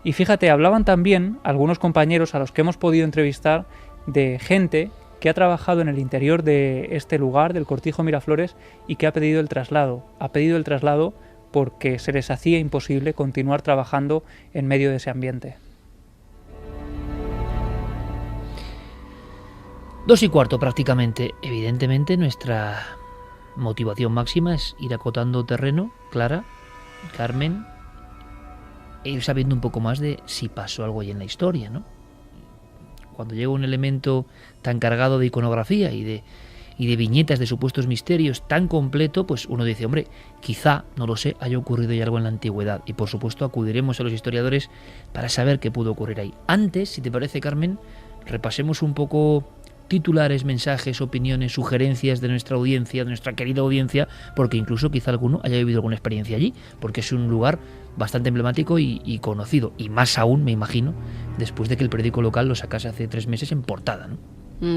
Y fíjate, hablaban también algunos compañeros a los que hemos podido entrevistar de gente que ha trabajado en el interior de este lugar, del Cortijo Miraflores, y que ha pedido el traslado. Ha pedido el traslado porque se les hacía imposible continuar trabajando en medio de ese ambiente. 2:15 prácticamente. Evidentemente nuestra motivación máxima es ir acotando terreno, Clara, Carmen, e ir sabiendo un poco más de si pasó algo ahí en la historia, ¿no? Cuando llega un elemento tan cargado de iconografía y de viñetas de supuestos misterios tan completo, pues uno dice, hombre, quizá, no lo sé, haya ocurrido ya algo en la antigüedad. Y por supuesto acudiremos a los historiadores para saber qué pudo ocurrir ahí. Antes, si te parece, Carmen, repasemos un poco titulares, mensajes, opiniones, sugerencias de nuestra audiencia, de nuestra querida audiencia, porque incluso quizá alguno haya vivido alguna experiencia allí, porque es un lugar bastante emblemático y conocido, y más aún, me imagino, después de que el periódico local lo sacase hace 3 meses en portada, ¿no?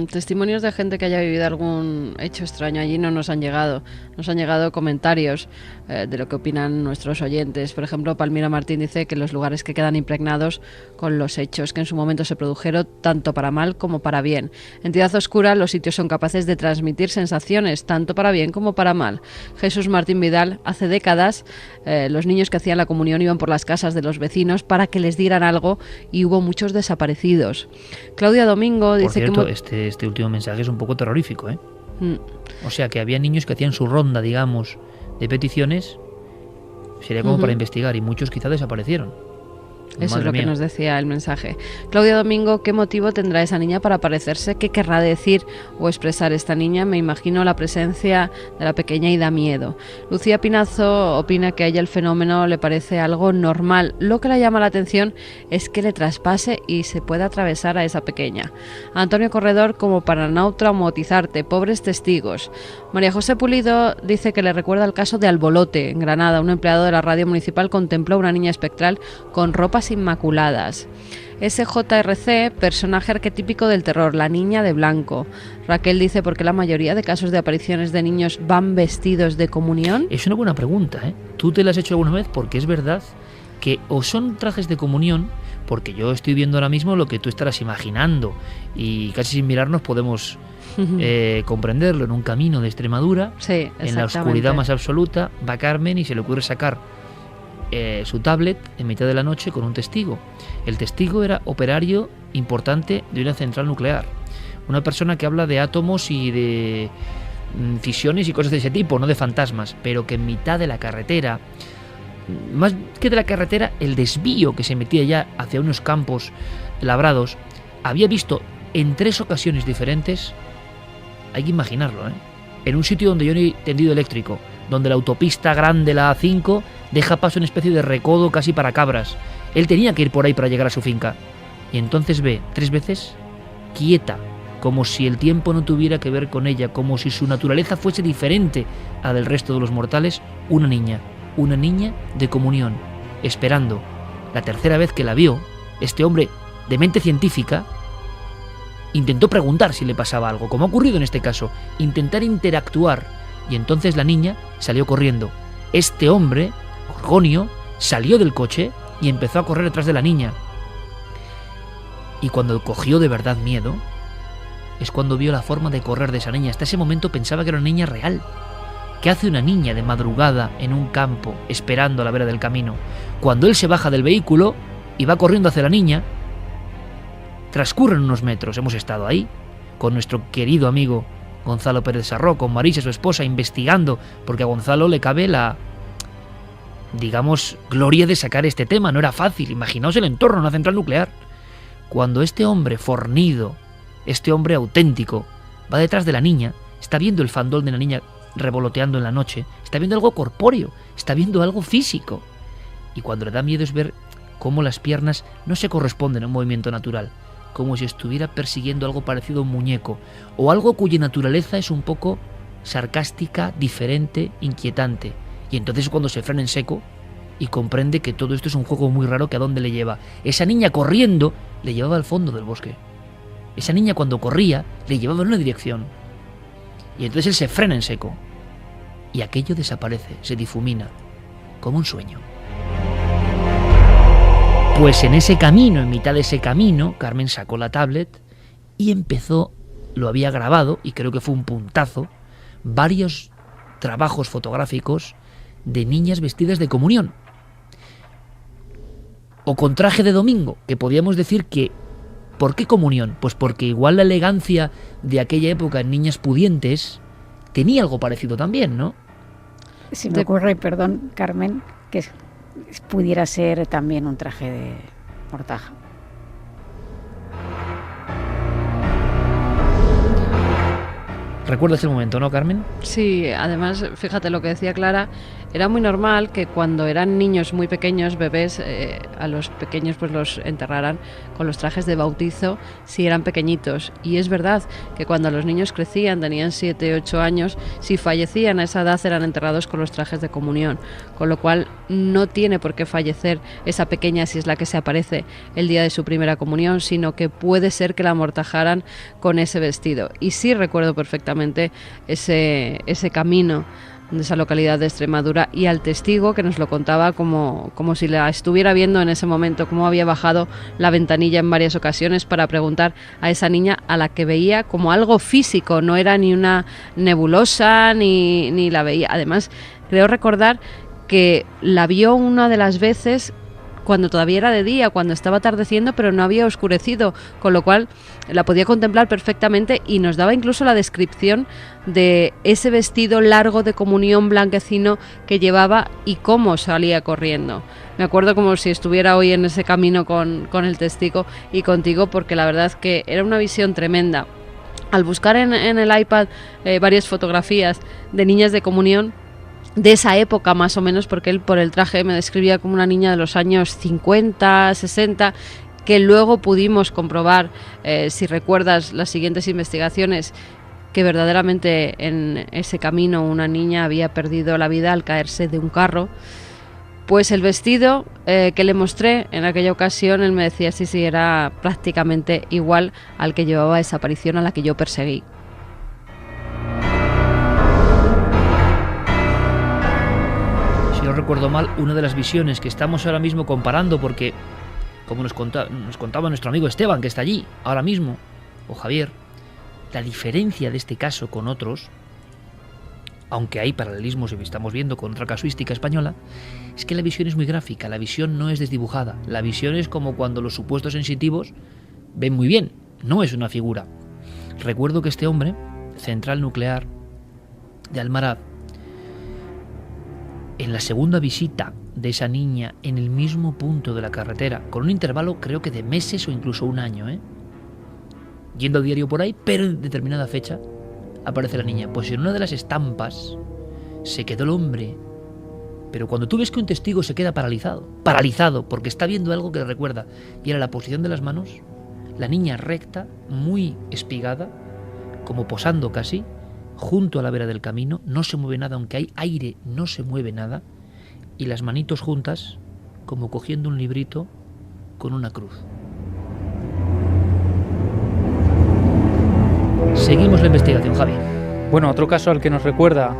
Testimonios de gente que haya vivido algún hecho extraño allí no nos han llegado. Nos han llegado comentarios de lo que opinan nuestros oyentes. Por ejemplo, Palmira Martín dice que los lugares que quedan impregnados con los hechos que en su momento se produjeron, tanto para mal como para bien. Entidad oscura, los sitios son capaces de transmitir sensaciones, tanto para bien como para mal. Jesús Martín Vidal, hace décadas los niños que hacían la comunión iban por las casas de los vecinos para que les dieran algo y hubo muchos desaparecidos. Claudia Domingo dice por cierto, este último mensaje es un poco terrorífico, ¿eh? O sea, que había niños que hacían su ronda, digamos, de peticiones, sería como para investigar, y muchos quizá desaparecieron. Eso Madre es lo mía. que nos decía el mensaje. Claudia Domingo, ¿qué motivo tendrá esa niña para aparecerse? ¿Qué querrá decir o expresar esta niña? Me imagino la presencia de la pequeña y da miedo. Lucía Pinazo opina que a ella el fenómeno le parece algo normal. Lo que le llama la atención es que le traspase y se pueda atravesar a esa pequeña. Antonio Corredor, como para no traumatizarte, pobres testigos. María José Pulido dice que le recuerda el caso de Albolote, en Granada. Un empleado de la radio municipal contempló a una niña espectral con ropas inmaculadas. SJRC, personaje arquetípico del terror, la niña de blanco. Raquel dice, ¿por qué la mayoría de casos de apariciones de niños van vestidos de comunión? Es una buena pregunta, ¿eh? ¿Tú te la has hecho alguna vez? Porque es verdad que o son trajes de comunión, porque yo estoy viendo ahora mismo lo que tú estarás imaginando, y casi sin mirarnos podemos comprenderlo. En un camino de Extremadura, Sí, en la oscuridad más absoluta, va Carmen y se le ocurre sacar su tablet en mitad de la noche con un testigo. El testigo era operario importante de una central nuclear, una persona que habla de átomos y de fisiones y cosas de ese tipo, no de fantasmas, pero que en mitad de la carretera, más que de la carretera, el desvío que se metía ya hacia unos campos labrados, había visto en 3 ocasiones diferentes, hay que imaginarlo, en un sitio donde yo no hay tendido eléctrico, donde la autopista grande, la A5, deja paso en especie de recodo casi para cabras. Él tenía que ir por ahí para llegar a su finca. Y entonces ve 3 veces quieta, como si el tiempo no tuviera que ver con ella, como si su naturaleza fuese diferente a la del resto de los mortales, una niña de comunión, esperando. La tercera vez que la vio, este hombre de mente científica intentó preguntar si le pasaba algo, como ha ocurrido en este caso, intentar interactuar. Y entonces la niña salió corriendo. Este hombre, Gorgonio, salió del coche y empezó a correr detrás de la niña. Y cuando cogió de verdad miedo, es cuando vio la forma de correr de esa niña. Hasta ese momento pensaba que era una niña real. ¿Qué hace una niña de madrugada en un campo, esperando a la vera del camino? Cuando él se baja del vehículo y va corriendo hacia la niña, transcurren unos metros. Hemos estado ahí con nuestro querido amigo Gonzalo Pérez Sarró, con Marisa, su esposa, investigando, porque a Gonzalo le cabe la digamos, gloria de sacar este tema. No era fácil. Imaginaos el entorno, una central nuclear. Cuando este hombre fornido, este hombre auténtico, va detrás de la niña, está viendo el fandol de la niña revoloteando en la noche, está viendo algo corpóreo, está viendo algo físico. Y cuando le da miedo es ver cómo las piernas no se corresponden a un movimiento natural, como si estuviera persiguiendo algo parecido a un muñeco, o algo cuya naturaleza es un poco sarcástica, diferente, inquietante. Y entonces es cuando se frena en seco y comprende que todo esto es un juego muy raro que a dónde le lleva. Esa niña corriendo le llevaba al fondo del bosque. Esa niña cuando corría le llevaba en una dirección. Y entonces él se frena en seco. Y aquello desaparece, se difumina, como un sueño. Pues en ese camino, en mitad de ese camino, Carmen sacó la tablet y empezó, lo había grabado, y creo que fue un puntazo, varios trabajos fotográficos de niñas vestidas de comunión. O con traje de domingo, que podíamos decir que... ¿Por qué comunión? Pues porque igual la elegancia de aquella época en niñas pudientes tenía algo parecido también, ¿no? Se me ocurre, perdón, Carmen, que pudiera ser también un traje de mortaja. ¿Recuerdas el momento, no, Carmen? Sí, además, fíjate lo que decía Clara, era muy normal que cuando eran niños muy pequeños, bebés, a los pequeños pues los enterraran con los trajes de bautizo si eran pequeñitos. Y es verdad que cuando los niños crecían, tenían 7, 8 años, si fallecían a esa edad eran enterrados con los trajes de comunión. Con lo cual no tiene por qué fallecer esa pequeña si es la que se aparece el día de su primera comunión, sino que puede ser que la amortajaran con ese vestido. Y sí recuerdo perfectamente ese camino de esa localidad de Extremadura y al testigo que nos lo contaba como si la estuviera viendo en ese momento, cómo había bajado la ventanilla en varias ocasiones para preguntar a esa niña a la que veía como algo físico, no era ni una nebulosa ni la veía. Además, creo recordar que la vio una de las veces cuando todavía era de día, cuando estaba atardeciendo, pero no había oscurecido, con lo cual la podía contemplar perfectamente y nos daba incluso la descripción de ese vestido largo de comunión blanquecino que llevaba y cómo salía corriendo. Me acuerdo como si estuviera hoy en ese camino con el testigo y contigo, porque la verdad que era una visión tremenda. Al buscar en el iPad varias fotografías de niñas de comunión, de esa época más o menos, porque él por el traje me describía como una niña de los años 50, 60, que luego pudimos comprobar, si recuerdas las siguientes investigaciones, que verdaderamente en ese camino una niña había perdido la vida al caerse de un carro. Pues el vestido que le mostré en aquella ocasión, él me decía sí, era prácticamente igual al que llevaba esa aparición a la que yo perseguí. No recuerdo mal, una de las visiones que estamos ahora mismo comparando, porque como nos contaba nuestro amigo Esteban, que está allí ahora mismo, o Javier, la diferencia de este caso con otros, aunque hay paralelismos y estamos viendo con otra casuística española, es que la visión es muy gráfica, la visión no es desdibujada, la visión es como cuando los supuestos sensitivos ven muy bien, no es una figura. Recuerdo que este hombre, central nuclear de Almaraz, en la segunda visita de esa niña en el mismo punto de la carretera, con un intervalo creo que de meses o incluso un año, yendo a diario por ahí, pero en determinada fecha aparece la niña. Pues en una de las estampas se quedó el hombre, pero cuando tú ves que un testigo se queda paralizado porque está viendo algo que le recuerda, y era la posición de las manos, la niña recta, muy espigada, como posando casi, junto a la vera del camino, no se mueve nada, aunque hay aire, no se mueve nada, y las manitos juntas, como cogiendo un librito con una cruz. Seguimos la investigación, Javi. Bueno, otro caso al que nos recuerda,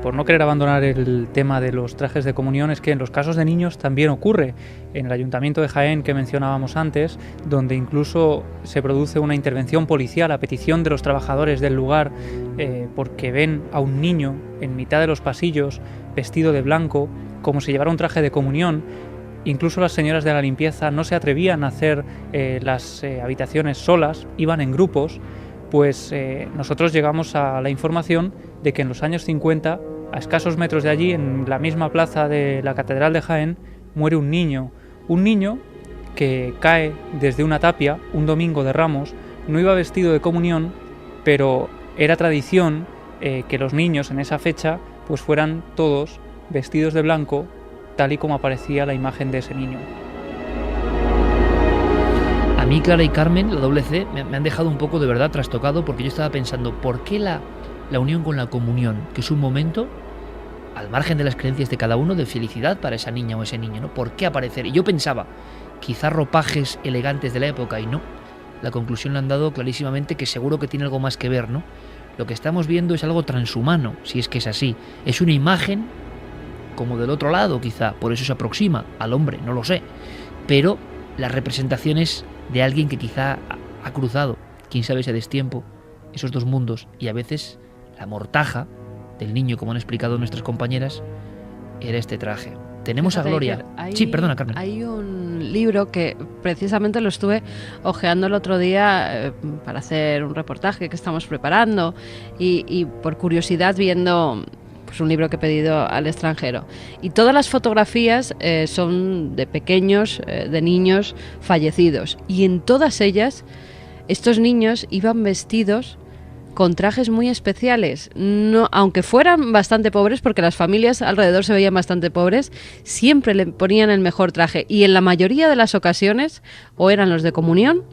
por no querer abandonar el tema de los trajes de comunión, es que en los casos de niños también ocurre. En el Ayuntamiento de Jaén, que mencionábamos antes, donde incluso se produce una intervención policial a petición de los trabajadores del lugar, porque ven a un niño en mitad de los pasillos vestido de blanco, como si llevara un traje de comunión. Incluso las señoras de la limpieza no se atrevían a hacer las habitaciones solas, iban en grupos. Pues nosotros llegamos a la información de que en los años 50 a escasos metros de allí, en la misma plaza de la Catedral de Jaén, muere un niño que cae desde una tapia un domingo de Ramos. No iba vestido de comunión, pero era tradición que los niños en esa fecha pues fueran todos vestidos de blanco, tal y como aparecía la imagen de ese niño. A mí, Clara y Carmen, la doble C, me han dejado un poco de verdad trastocado, porque yo estaba pensando, ¿por qué la unión con la comunión? Que es un momento, al margen de las creencias de cada uno, de felicidad para esa niña o ese niño, ¿no? ¿Por qué aparecer? Y yo pensaba, quizás ropajes elegantes de la época, y no. La conclusión le han dado clarísimamente, que seguro que tiene algo más que ver, ¿no? Lo que estamos viendo es algo transhumano, si es que es así. Es una imagen como del otro lado, quizá, por eso se aproxima al hombre, no lo sé. Pero las representaciones de alguien que quizá ha cruzado, quién sabe ese destiempo, esos dos mundos, y a veces la mortaja del niño, como han explicado nuestras compañeras, era este traje. Tenemos a Gloria. Sí, perdona, Carmen. Hay un libro que precisamente lo estuve ojeando el otro día para hacer un reportaje que estamos preparando y por curiosidad viendo pues un libro que he pedido al extranjero. Y todas las fotografías son de pequeños, de niños fallecidos. Y en todas ellas, estos niños iban vestidos con trajes muy especiales, no, aunque fueran bastante pobres, porque las familias alrededor se veían bastante pobres, siempre le ponían el mejor traje, y en la mayoría de las ocasiones o eran los de comunión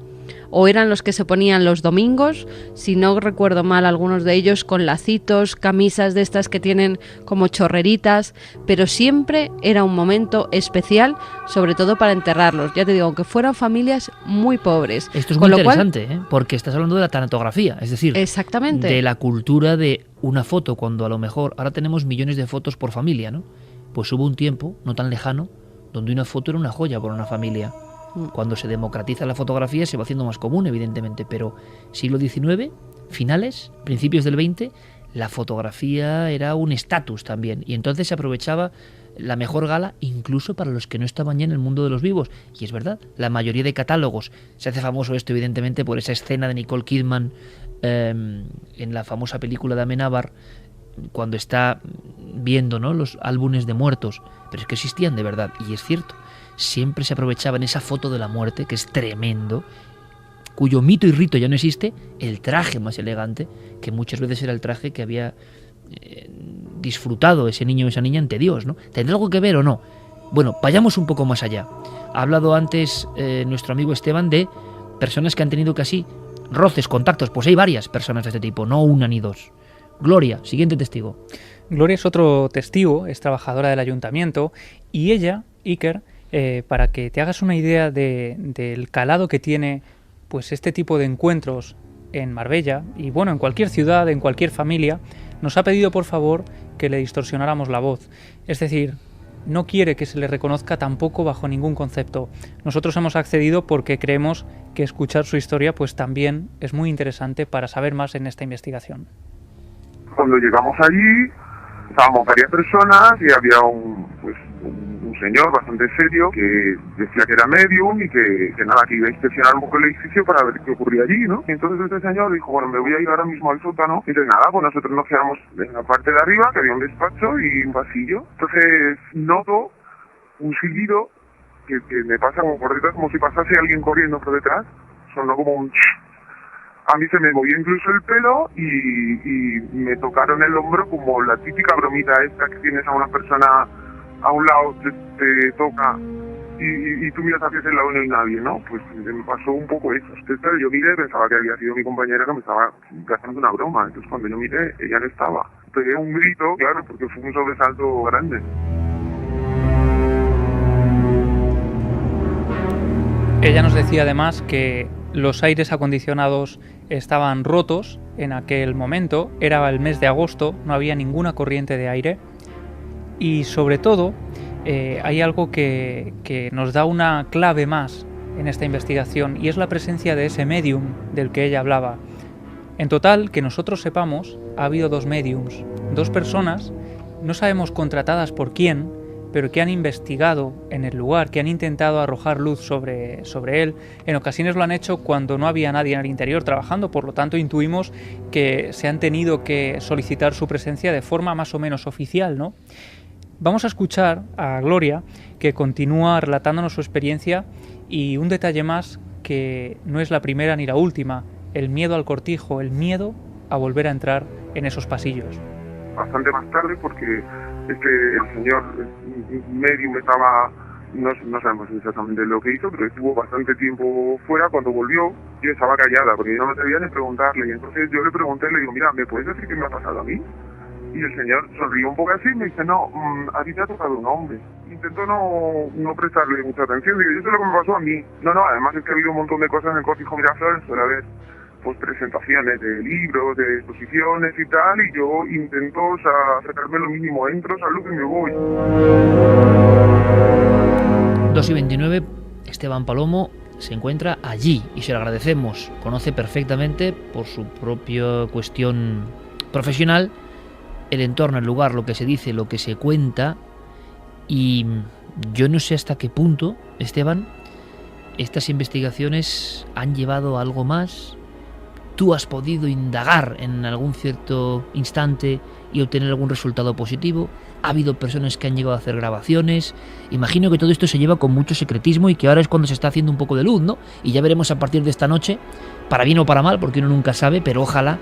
o eran los que se ponían los domingos, si no recuerdo mal, algunos de ellos con lacitos, camisas de estas que tienen como chorreritas, pero siempre era un momento especial, sobre todo para enterrarlos, ya te digo, aunque fueran familias muy pobres. Esto es muy interesante, porque estás hablando de la tanatografía, es decir, exactamente, de la cultura de una foto, cuando a lo mejor ahora tenemos millones de fotos por familia, ¿no? Pues hubo un tiempo, no tan lejano, donde una foto era una joya por una familia. Cuando se democratiza la fotografía se va haciendo más común, evidentemente, pero siglo XIX, finales, principios del XX, la fotografía era un estatus también, y entonces se aprovechaba la mejor gala incluso para los que no estaban ya en el mundo de los vivos. Y es verdad, la mayoría de catálogos, se hace famoso esto evidentemente por esa escena de Nicole Kidman en la famosa película de Amenábar, cuando está viendo, ¿no?, los álbumes de muertos, pero es que existían de verdad, y es cierto. Siempre se aprovechaba en esa foto de la muerte, que es tremendo, cuyo mito y rito ya no existe, el traje más elegante, que muchas veces era el traje que había disfrutado ese niño o esa niña ante Dios, ¿no? ¿Tendrá algo que ver o no? Bueno, vayamos un poco más allá. Ha hablado antes nuestro amigo Esteban de personas que han tenido casi roces, contactos. Pues hay varias personas de este tipo, no una ni dos. Gloria, siguiente testigo. Gloria es otro testigo, es trabajadora del ayuntamiento, y ella, Iker, para que te hagas una idea del calado que tiene pues este tipo de encuentros en Marbella, y bueno, en cualquier ciudad, en cualquier familia, nos ha pedido por favor que le distorsionáramos la voz. Es decir, no quiere que se le reconozca tampoco bajo ningún concepto. Nosotros hemos accedido porque creemos que escuchar su historia pues también es muy interesante para saber más en esta investigación. Cuando llegamos allí, estábamos varias personas y había un señor bastante serio que decía que era medium y que nada, que iba a inspeccionar un poco el edificio para ver qué ocurría allí, ¿no? Y entonces este señor dijo, bueno, me voy a ir ahora mismo al sótano. Y entonces nada, pues nosotros nos quedamos en la parte de arriba, que había un despacho y un pasillo. Entonces noto un silbido que me pasa como por detrás, como si pasase alguien corriendo por detrás. Sonó como un... A mí se me movió incluso el pelo y me tocaron el hombro, como la típica bromita esta que tienes a una persona a un lado, te toca y tú miras hacia ese lado y no hay nadie, ¿no? Pues me pasó un poco eso. Entonces yo miré, pensaba que había sido mi compañera que me estaba gastando una broma. Entonces cuando yo miré, ella no estaba. Pegué un grito, claro, porque fue un sobresalto grande. Ella nos decía además que los aires acondicionados estaban rotos en aquel momento, era el mes de agosto, no había ninguna corriente de aire, y sobre todo hay algo que nos da una clave más en esta investigación, y es la presencia de ese medium del que ella hablaba. En total, que nosotros sepamos, ha habido 2 mediums, 2 personas, no sabemos contratadas por quién, pero que han investigado en el lugar, que han intentado arrojar luz sobre él. En ocasiones lo han hecho cuando no había nadie en el interior trabajando, por lo tanto intuimos que se han tenido que solicitar su presencia de forma más o menos oficial, ¿no? Vamos a escuchar a Gloria, que continúa relatándonos su experiencia, y un detalle más, que no es la primera ni la última: el miedo al cortijo, el miedo a volver a entrar en esos pasillos. Bastante más tarde, porque el señor medium estaba, no sabemos exactamente lo que hizo, pero estuvo bastante tiempo fuera. Cuando volvió, yo estaba callada, porque yo no me atrevía ni preguntarle, y entonces yo le pregunté, le digo, mira, ¿me puedes decir qué me ha pasado a mí? Y el señor sonrió un poco así y me dice, no, a ti te ha tocado un hombre. Intento no prestarle mucha atención, digo, yo sé lo que me pasó a mí. No, además es que ha habido un montón de cosas en el Cortijo Miraflores, suele haber pues presentaciones de libros, de exposiciones y tal, y yo intento sacarme lo mínimo, entro, salgo y me voy. 2:29, Esteban Palomo se encuentra allí y se lo agradecemos. Conoce perfectamente, por su propia cuestión profesional, el entorno, el lugar, lo que se dice, lo que se cuenta, y yo no sé hasta qué punto, Esteban, estas investigaciones han llevado a algo más. ¿Tú has podido indagar en algún cierto instante y obtener algún resultado positivo? ¿Ha habido personas que han llegado a hacer grabaciones? Imagino que todo esto se lleva con mucho secretismo y que ahora es cuando se está haciendo un poco de luz, ¿no? Y ya veremos a partir de esta noche, para bien o para mal, porque uno nunca sabe, pero ojalá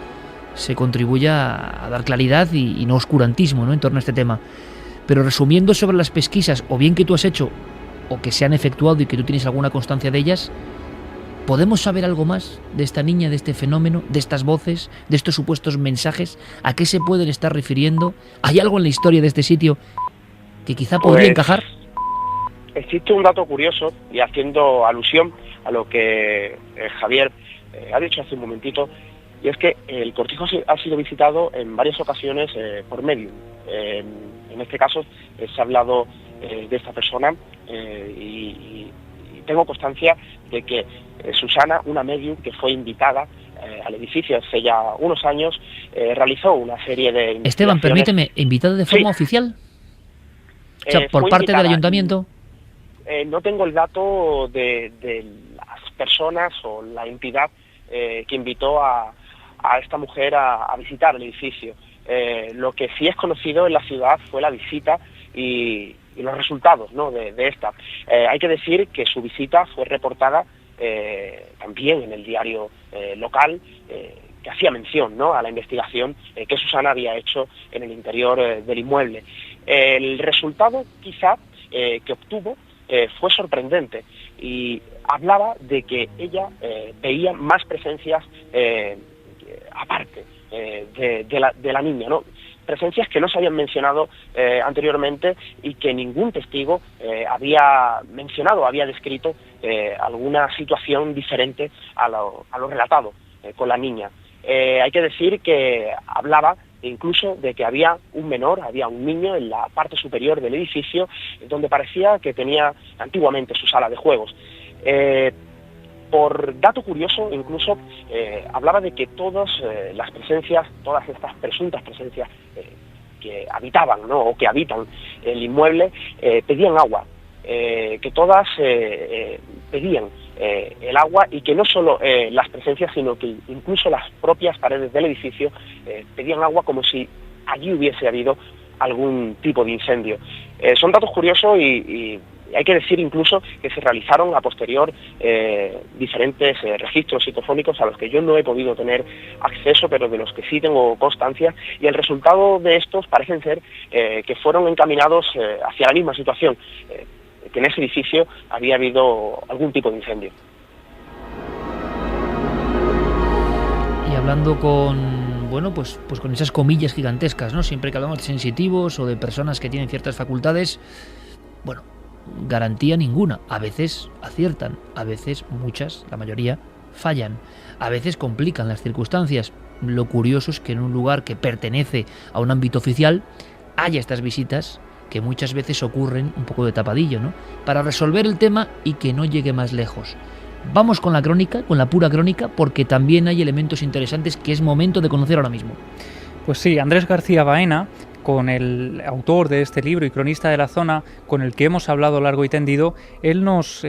se contribuya a dar claridad y no oscurantismo, ¿no?, en torno a este tema. Pero resumiendo sobre las pesquisas, o bien que tú has hecho, o que se han efectuado y que tú tienes alguna constancia de ellas, ¿podemos saber algo más de esta niña, de este fenómeno, de estas voces, de estos supuestos mensajes? ¿A qué se pueden estar refiriendo? ¿Hay algo en la historia de este sitio que quizá podría encajar? Existe un dato curioso, y haciendo alusión a lo que Javier ha dicho hace un momentito, y es que el cortijo ha sido visitado en varias ocasiones por medium. En este caso se ha hablado de esta persona y tengo constancia de que Susana, una medium que fue invitada al edificio hace ya unos años, realizó una serie de... Esteban, permíteme, ¿invitada de forma oficial? O sea, por parte del ayuntamiento. No tengo el dato de las personas o la entidad que invitó a esta mujer a visitar el edificio. Lo que sí es conocido en la ciudad fue la visita y los resultados, ¿no?, de esta. Hay que decir que su visita fue reportada también en el diario local, que hacía mención, ¿no?, a la investigación que Susana había hecho en el interior del inmueble. El resultado quizá que obtuvo fue sorprendente y hablaba de que ella veía más presencias aparte de la niña, ¿no? Presencias que no se habían mencionado anteriormente y que ningún testigo había mencionado, había descrito alguna situación diferente a lo relatado con la niña. Hay que decir que hablaba incluso de que había un menor, había un niño en la parte superior del edificio, donde parecía que tenía antiguamente su sala de juegos. Por dato curioso, incluso hablaba de que todas las presencias, todas estas presuntas presencias que habitaban, ¿no?, o que habitan el inmueble, pedían agua, que todas pedían el agua, y que no solo las presencias, sino que incluso las propias paredes del edificio pedían agua, como si allí hubiese habido algún tipo de incendio. Son datos curiosos y hay que decir incluso que se realizaron a posterior diferentes registros psicofónicos a los que yo no he podido tener acceso, pero de los que sí tengo constancia, y el resultado de estos parecen ser que fueron encaminados hacia la misma situación, que en ese edificio había habido algún tipo de incendio. Y hablando con, bueno, pues con esas comillas gigantescas, ¿no?, siempre que hablamos de sensitivos o de personas que tienen ciertas facultades, bueno, garantía ninguna. A veces aciertan, a veces muchas, la mayoría, fallan. A veces complican las circunstancias. Lo curioso es que en un lugar que pertenece a un ámbito oficial haya estas visitas que muchas veces ocurren un poco de tapadillo, ¿no?, para resolver el tema y que no llegue más lejos. Vamos con la crónica, con la pura crónica, porque también hay elementos interesantes que es momento de conocer ahora mismo. Pues sí, Andrés García Baena, con el autor de este libro y cronista de la zona, con el que hemos hablado largo y tendido. Él nos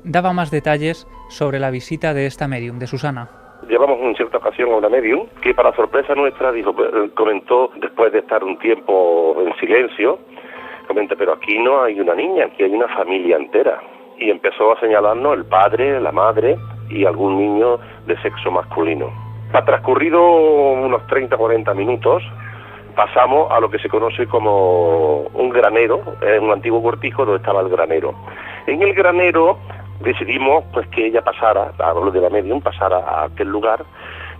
daba más detalles sobre la visita de esta médium, de Susana. Llevamos en cierta ocasión a una medium que, para sorpresa nuestra, comentó, después de estar un tiempo en silencio, comenta: pero aquí no hay una niña, aquí hay una familia entera. Y empezó a señalarnos el padre, la madre y algún niño de sexo masculino. Ha transcurrido unos 30-40 minutos, pasamos a lo que se conoce como un granero, un antiguo cortijo donde estaba el granero. En el granero decidimos pues que ella pasara, hablo de la medium, pasara a aquel lugar,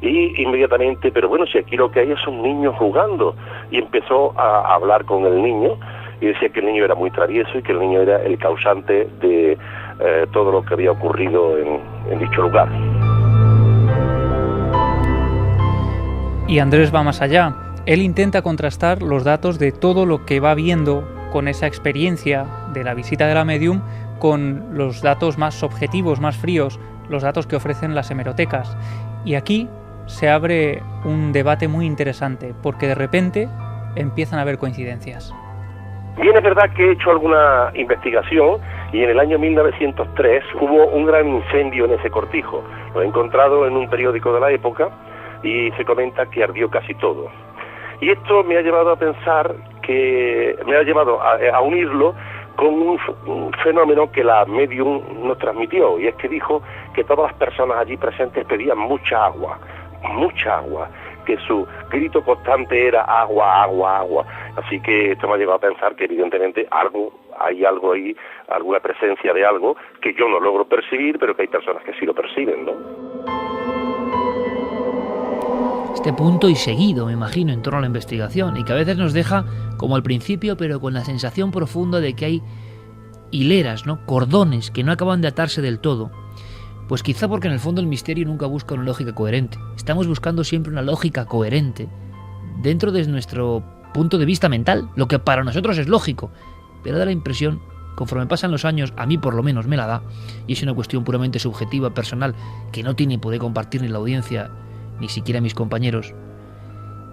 y inmediatamente, pero bueno, si aquí lo que hay son niños jugando, y empezó a hablar con el niño, y decía que el niño era muy travieso y que el niño era el causante de todo lo que había ocurrido en dicho lugar. Y Andrés va más allá. Él intenta contrastar los datos de todo lo que va viendo con esa experiencia de la visita de la medium con los datos más objetivos, más fríos, los datos que ofrecen las hemerotecas. Y aquí se abre un debate muy interesante, porque de repente empiezan a haber coincidencias. Bien, es verdad que he hecho alguna investigación y en el año 1903 hubo un gran incendio en ese cortijo. Lo he encontrado en un periódico de la época y se comenta que ardió casi todo. Y esto me ha llevado a pensar me ha llevado a unirlo con un fenómeno que la medium nos transmitió, y es que dijo que todas las personas allí presentes pedían mucha agua, que su grito constante era agua, agua, agua. Así que esto me ha llevado a pensar que evidentemente hay algo ahí, alguna presencia de algo que yo no logro percibir, pero que hay personas que sí lo perciben, ¿no? Este punto y seguido, me imagino, en torno a la investigación, y que a veces nos deja como al principio, pero con la sensación profunda de que hay hileras, ¿no? Cordones que no acaban de atarse del todo. Pues quizá porque en el fondo el misterio nunca busca una lógica coherente. Estamos buscando siempre una lógica coherente dentro de nuestro punto de vista mental, lo que para nosotros es lógico, pero da la impresión, conforme pasan los años, a mí por lo menos me la da, y es una cuestión puramente subjetiva, personal, que no tiene poder compartir ni la audiencia, ni siquiera mis compañeros,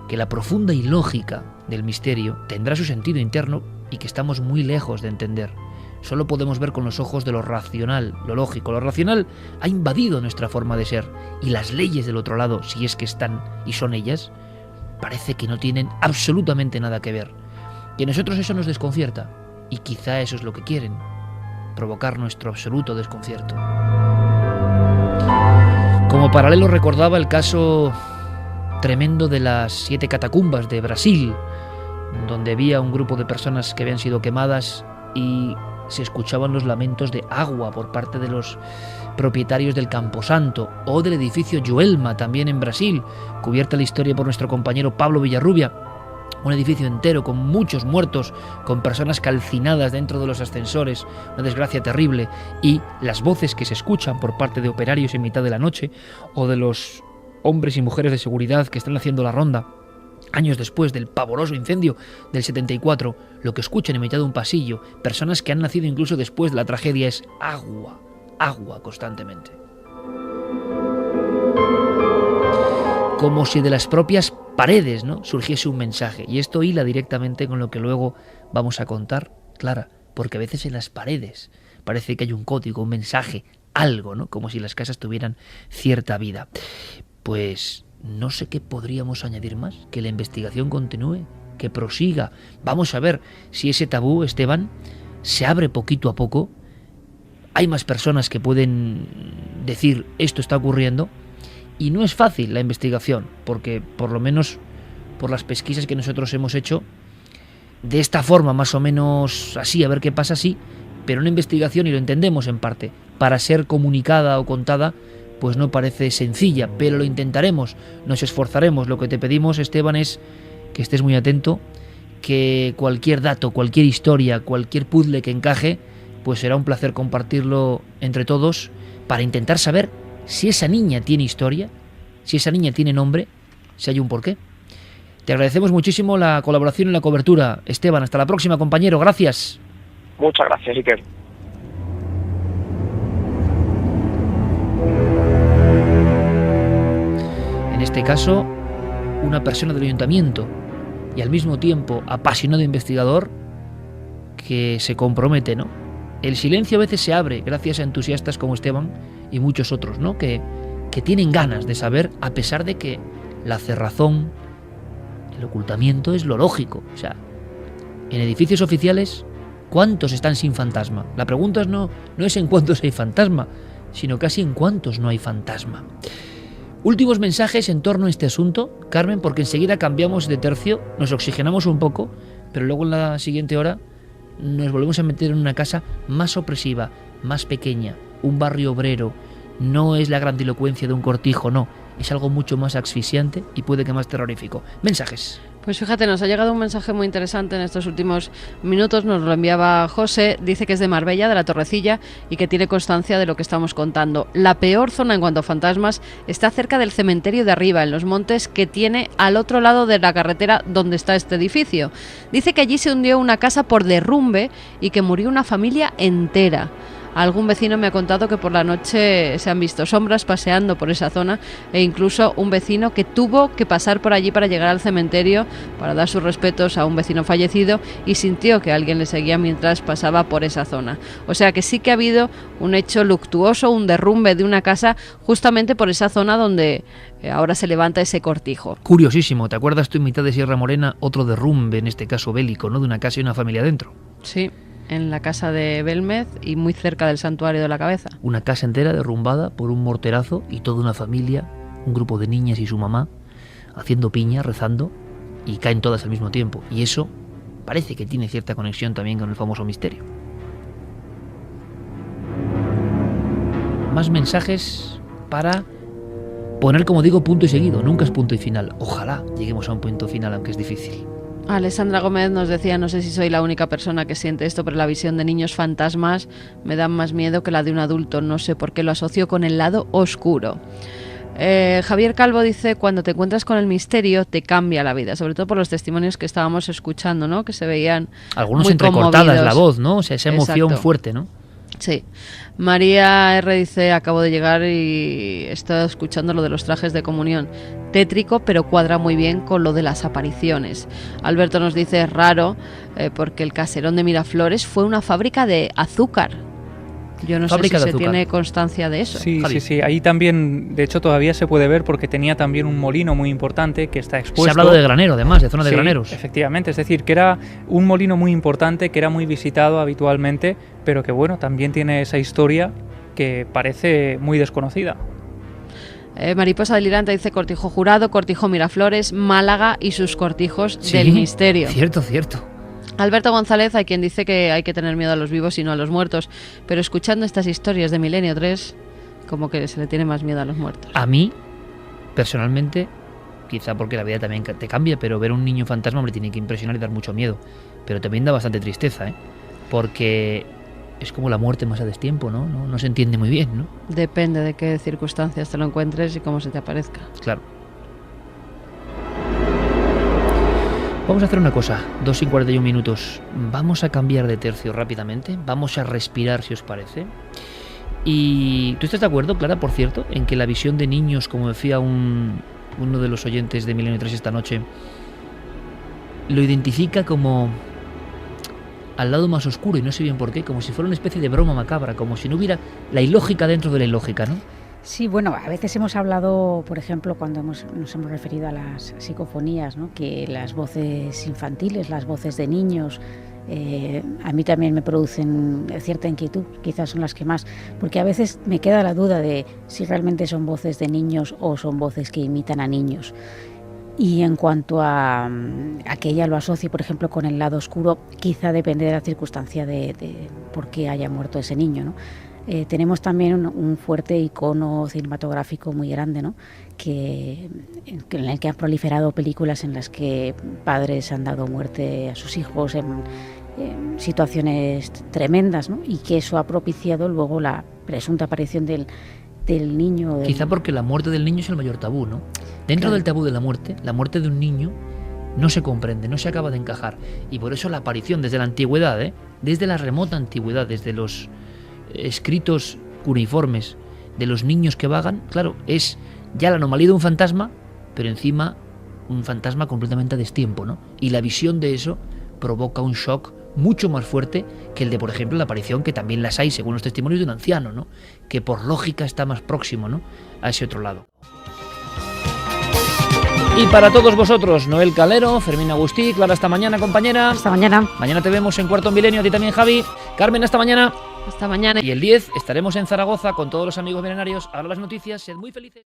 que la profunda ilógica del misterio tendrá su sentido interno y que estamos muy lejos de entender. Solo podemos ver con los ojos de lo racional, lo lógico. Lo racional ha invadido nuestra forma de ser, y las leyes del otro lado, si es que están y son ellas, parece que no tienen absolutamente nada que ver. Y a nosotros eso nos desconcierta, y quizá eso es lo que quieren, provocar nuestro absoluto desconcierto. Como paralelo recordaba el caso tremendo de las 7 catacumbas de Brasil, donde había un grupo de personas que habían sido quemadas y se escuchaban los lamentos de agua por parte de los propietarios del Camposanto, o del edificio Joelma, también en Brasil, cubierta la historia por nuestro compañero Pablo Villarrubia. Un edificio entero con muchos muertos, con personas calcinadas dentro de los ascensores, una desgracia terrible, y las voces que se escuchan por parte de operarios en mitad de la noche, o de los hombres y mujeres de seguridad que están haciendo la ronda. Años después del pavoroso incendio del 74, lo que escuchan en mitad de un pasillo, personas que han nacido incluso después de la tragedia, es agua, agua constantemente. Como si de las propias paredes, ¿no?, surgiese un mensaje. Y esto hila directamente con lo que luego vamos a contar, Clara, porque a veces en las paredes parece que hay un código, un mensaje, algo, ¿no?, como si las casas tuvieran cierta vida. Pues no sé qué podríamos añadir más, que la investigación continúe, que prosiga. Vamos a ver si ese tabú, Esteban, se abre poquito a poco. Hay más personas que pueden decir esto está ocurriendo. Y no es fácil la investigación, porque por lo menos por las pesquisas que nosotros hemos hecho, de esta forma más o menos así, a ver qué pasa así, pero una investigación, y lo entendemos en parte, para ser comunicada o contada, pues no parece sencilla, pero lo intentaremos, nos esforzaremos. Lo que te pedimos, Esteban, es que estés muy atento, que cualquier dato, cualquier historia, cualquier puzzle que encaje, pues será un placer compartirlo entre todos para intentar saber si esa niña tiene historia, si esa niña tiene nombre, si hay un porqué. Te agradecemos muchísimo la colaboración en la cobertura, Esteban. Hasta la próxima, compañero. Gracias. Muchas gracias, Iker. En este caso, una persona del ayuntamiento y al mismo tiempo apasionado investigador que se compromete, ¿no? El silencio a veces se abre gracias a entusiastas como Esteban y muchos otros, ¿no? Que tienen ganas de saber, a pesar de que la cerrazón, el ocultamiento es lo lógico. O sea, en edificios oficiales, ¿cuántos están sin fantasma? La pregunta no es en cuántos hay fantasma, sino casi en cuántos no hay fantasma. Últimos mensajes en torno a este asunto, Carmen, porque enseguida cambiamos de tercio, nos oxigenamos un poco, pero luego en la siguiente hora nos volvemos a meter en una casa más opresiva, más pequeña, un barrio obrero. No es la grandilocuencia de un cortijo, no. Es algo mucho más asfixiante y puede que más terrorífico. Mensajes. Pues fíjate, nos ha llegado un mensaje muy interesante en estos últimos minutos, nos lo enviaba José, dice que es de Marbella, de la Torrecilla, y que tiene constancia de lo que estamos contando. La peor zona en cuanto a fantasmas está cerca del cementerio de arriba, en los montes que tiene al otro lado de la carretera donde está este edificio. Dice que allí se hundió una casa por derrumbe y que murió una familia entera. Algún vecino me ha contado que por la noche se han visto sombras paseando por esa zona e incluso un vecino que tuvo que pasar por allí para llegar al cementerio para dar sus respetos a un vecino fallecido y sintió que alguien le seguía mientras pasaba por esa zona. O sea que sí que ha habido un hecho luctuoso, un derrumbe de una casa justamente por esa zona donde ahora se levanta ese cortijo. Curiosísimo, ¿te acuerdas tú en mitad de Sierra Morena otro derrumbe, en este caso bélico, ¿no? De una casa y una familia dentro? Sí. En la casa de Belmez y muy cerca del Santuario de la Cabeza. Una casa entera derrumbada por un morterazo y toda una familia, un grupo de niñas y su mamá, haciendo piña, rezando, y caen todas al mismo tiempo. Y eso parece que tiene cierta conexión también con el famoso misterio. Más mensajes para poner, como digo, punto y seguido. Nunca es punto y final. Ojalá lleguemos a un punto final, aunque es difícil. Alessandra Gómez nos decía, no sé si soy la única persona que siente esto, pero la visión de niños fantasmas me da más miedo que la de un adulto. No sé por qué lo asocio con el lado oscuro. Javier Calvo dice, cuando te encuentras con el misterio te cambia la vida, sobre todo por los testimonios que estábamos escuchando, ¿no? Que se veían algunos muy entrecortadas conmovidos. La voz, ¿no? O sea, esa emoción Exacto. fuerte, ¿no? Sí. María R. dice, acabo de llegar y estoy escuchando lo de los trajes de comunión. Tétrico, pero cuadra muy bien con lo de las apariciones. Alberto nos dice, es raro, porque el caserón de Miraflores fue una fábrica de azúcar. Yo no Fábrica sé de si se azúcar. tiene constancia de eso. Sí, Javi. sí. Ahí también, de hecho, todavía se puede ver porque tenía también un molino muy importante que está expuesto. Se ha hablado de granero, además, de zona de Sí, graneros. Efectivamente, es decir, que era un molino muy importante, que era muy visitado habitualmente, pero que bueno, también tiene esa historia que parece muy desconocida. Mariposa Delirante dice, Cortijo Jurado, Cortijo Miraflores, Málaga y sus cortijos Sí, del misterio. Cierto. Alberto González, hay quien dice que hay que tener miedo a los vivos y no a los muertos, pero escuchando estas historias de Milenio 3, como que se le tiene más miedo a los muertos. A mí, personalmente, quizá porque la vida también te cambia, pero ver un niño fantasma me tiene que impresionar y dar mucho miedo. Pero también da bastante tristeza, ¿eh? Porque es como la muerte más a destiempo, ¿no? No se entiende muy bien, ¿no? Depende de qué circunstancias te lo encuentres y cómo se te aparezca. Claro. Vamos a hacer una cosa, 2:41 minutos. Vamos a cambiar de tercio rápidamente. Vamos a respirar, si os parece. Y ¿tú estás de acuerdo, Clara, por cierto, en que la visión de niños, como decía uno de los oyentes de Milenio 3 esta noche, lo identifica como al lado más oscuro, y no sé bien por qué, como si fuera una especie de broma macabra, como si no hubiera la ilógica dentro de la ilógica, ¿no? Sí, bueno, a veces hemos hablado, por ejemplo, cuando nos hemos referido a las psicofonías, ¿no? Que las voces infantiles, las voces de niños, a mí también me producen cierta inquietud, quizás son las que más, porque a veces me queda la duda de si realmente son voces de niños o son voces que imitan a niños. Y en cuanto a que ella lo asocie, por ejemplo, con el lado oscuro, quizá depende de la circunstancia de por qué haya muerto ese niño, ¿no? Tenemos también un fuerte icono cinematográfico muy grande, ¿no? En el que han proliferado películas en las que padres han dado muerte a sus hijos en situaciones tremendas, ¿no? Y que eso ha propiciado luego la presunta aparición del niño. Quizá porque la muerte del niño es el mayor tabú, ¿no? Dentro Claro. del tabú de la muerte de un niño no se comprende, no se acaba de encajar. Y por eso la aparición desde la antigüedad, desde la remota antigüedad, desde los escritos cuneiformes de los niños que vagan, claro, es ya la anomalía de un fantasma, pero encima un fantasma completamente a destiempo, ¿no? Y la visión de eso provoca un shock mucho más fuerte que el de, por ejemplo, la aparición, que también las hay según los testimonios de un anciano, ¿no? Que por lógica está más próximo, ¿no?, a ese otro lado. Y para todos vosotros, Noel Calero, Fermín Agustí, Clara, hasta mañana, compañera. Hasta mañana. Mañana te vemos en Cuarto Milenio, a ti también, Javi. Carmen, hasta mañana. Hasta mañana. Y el 10 estaremos en Zaragoza con todos los amigos milenarios. Ahora las noticias, sed muy felices.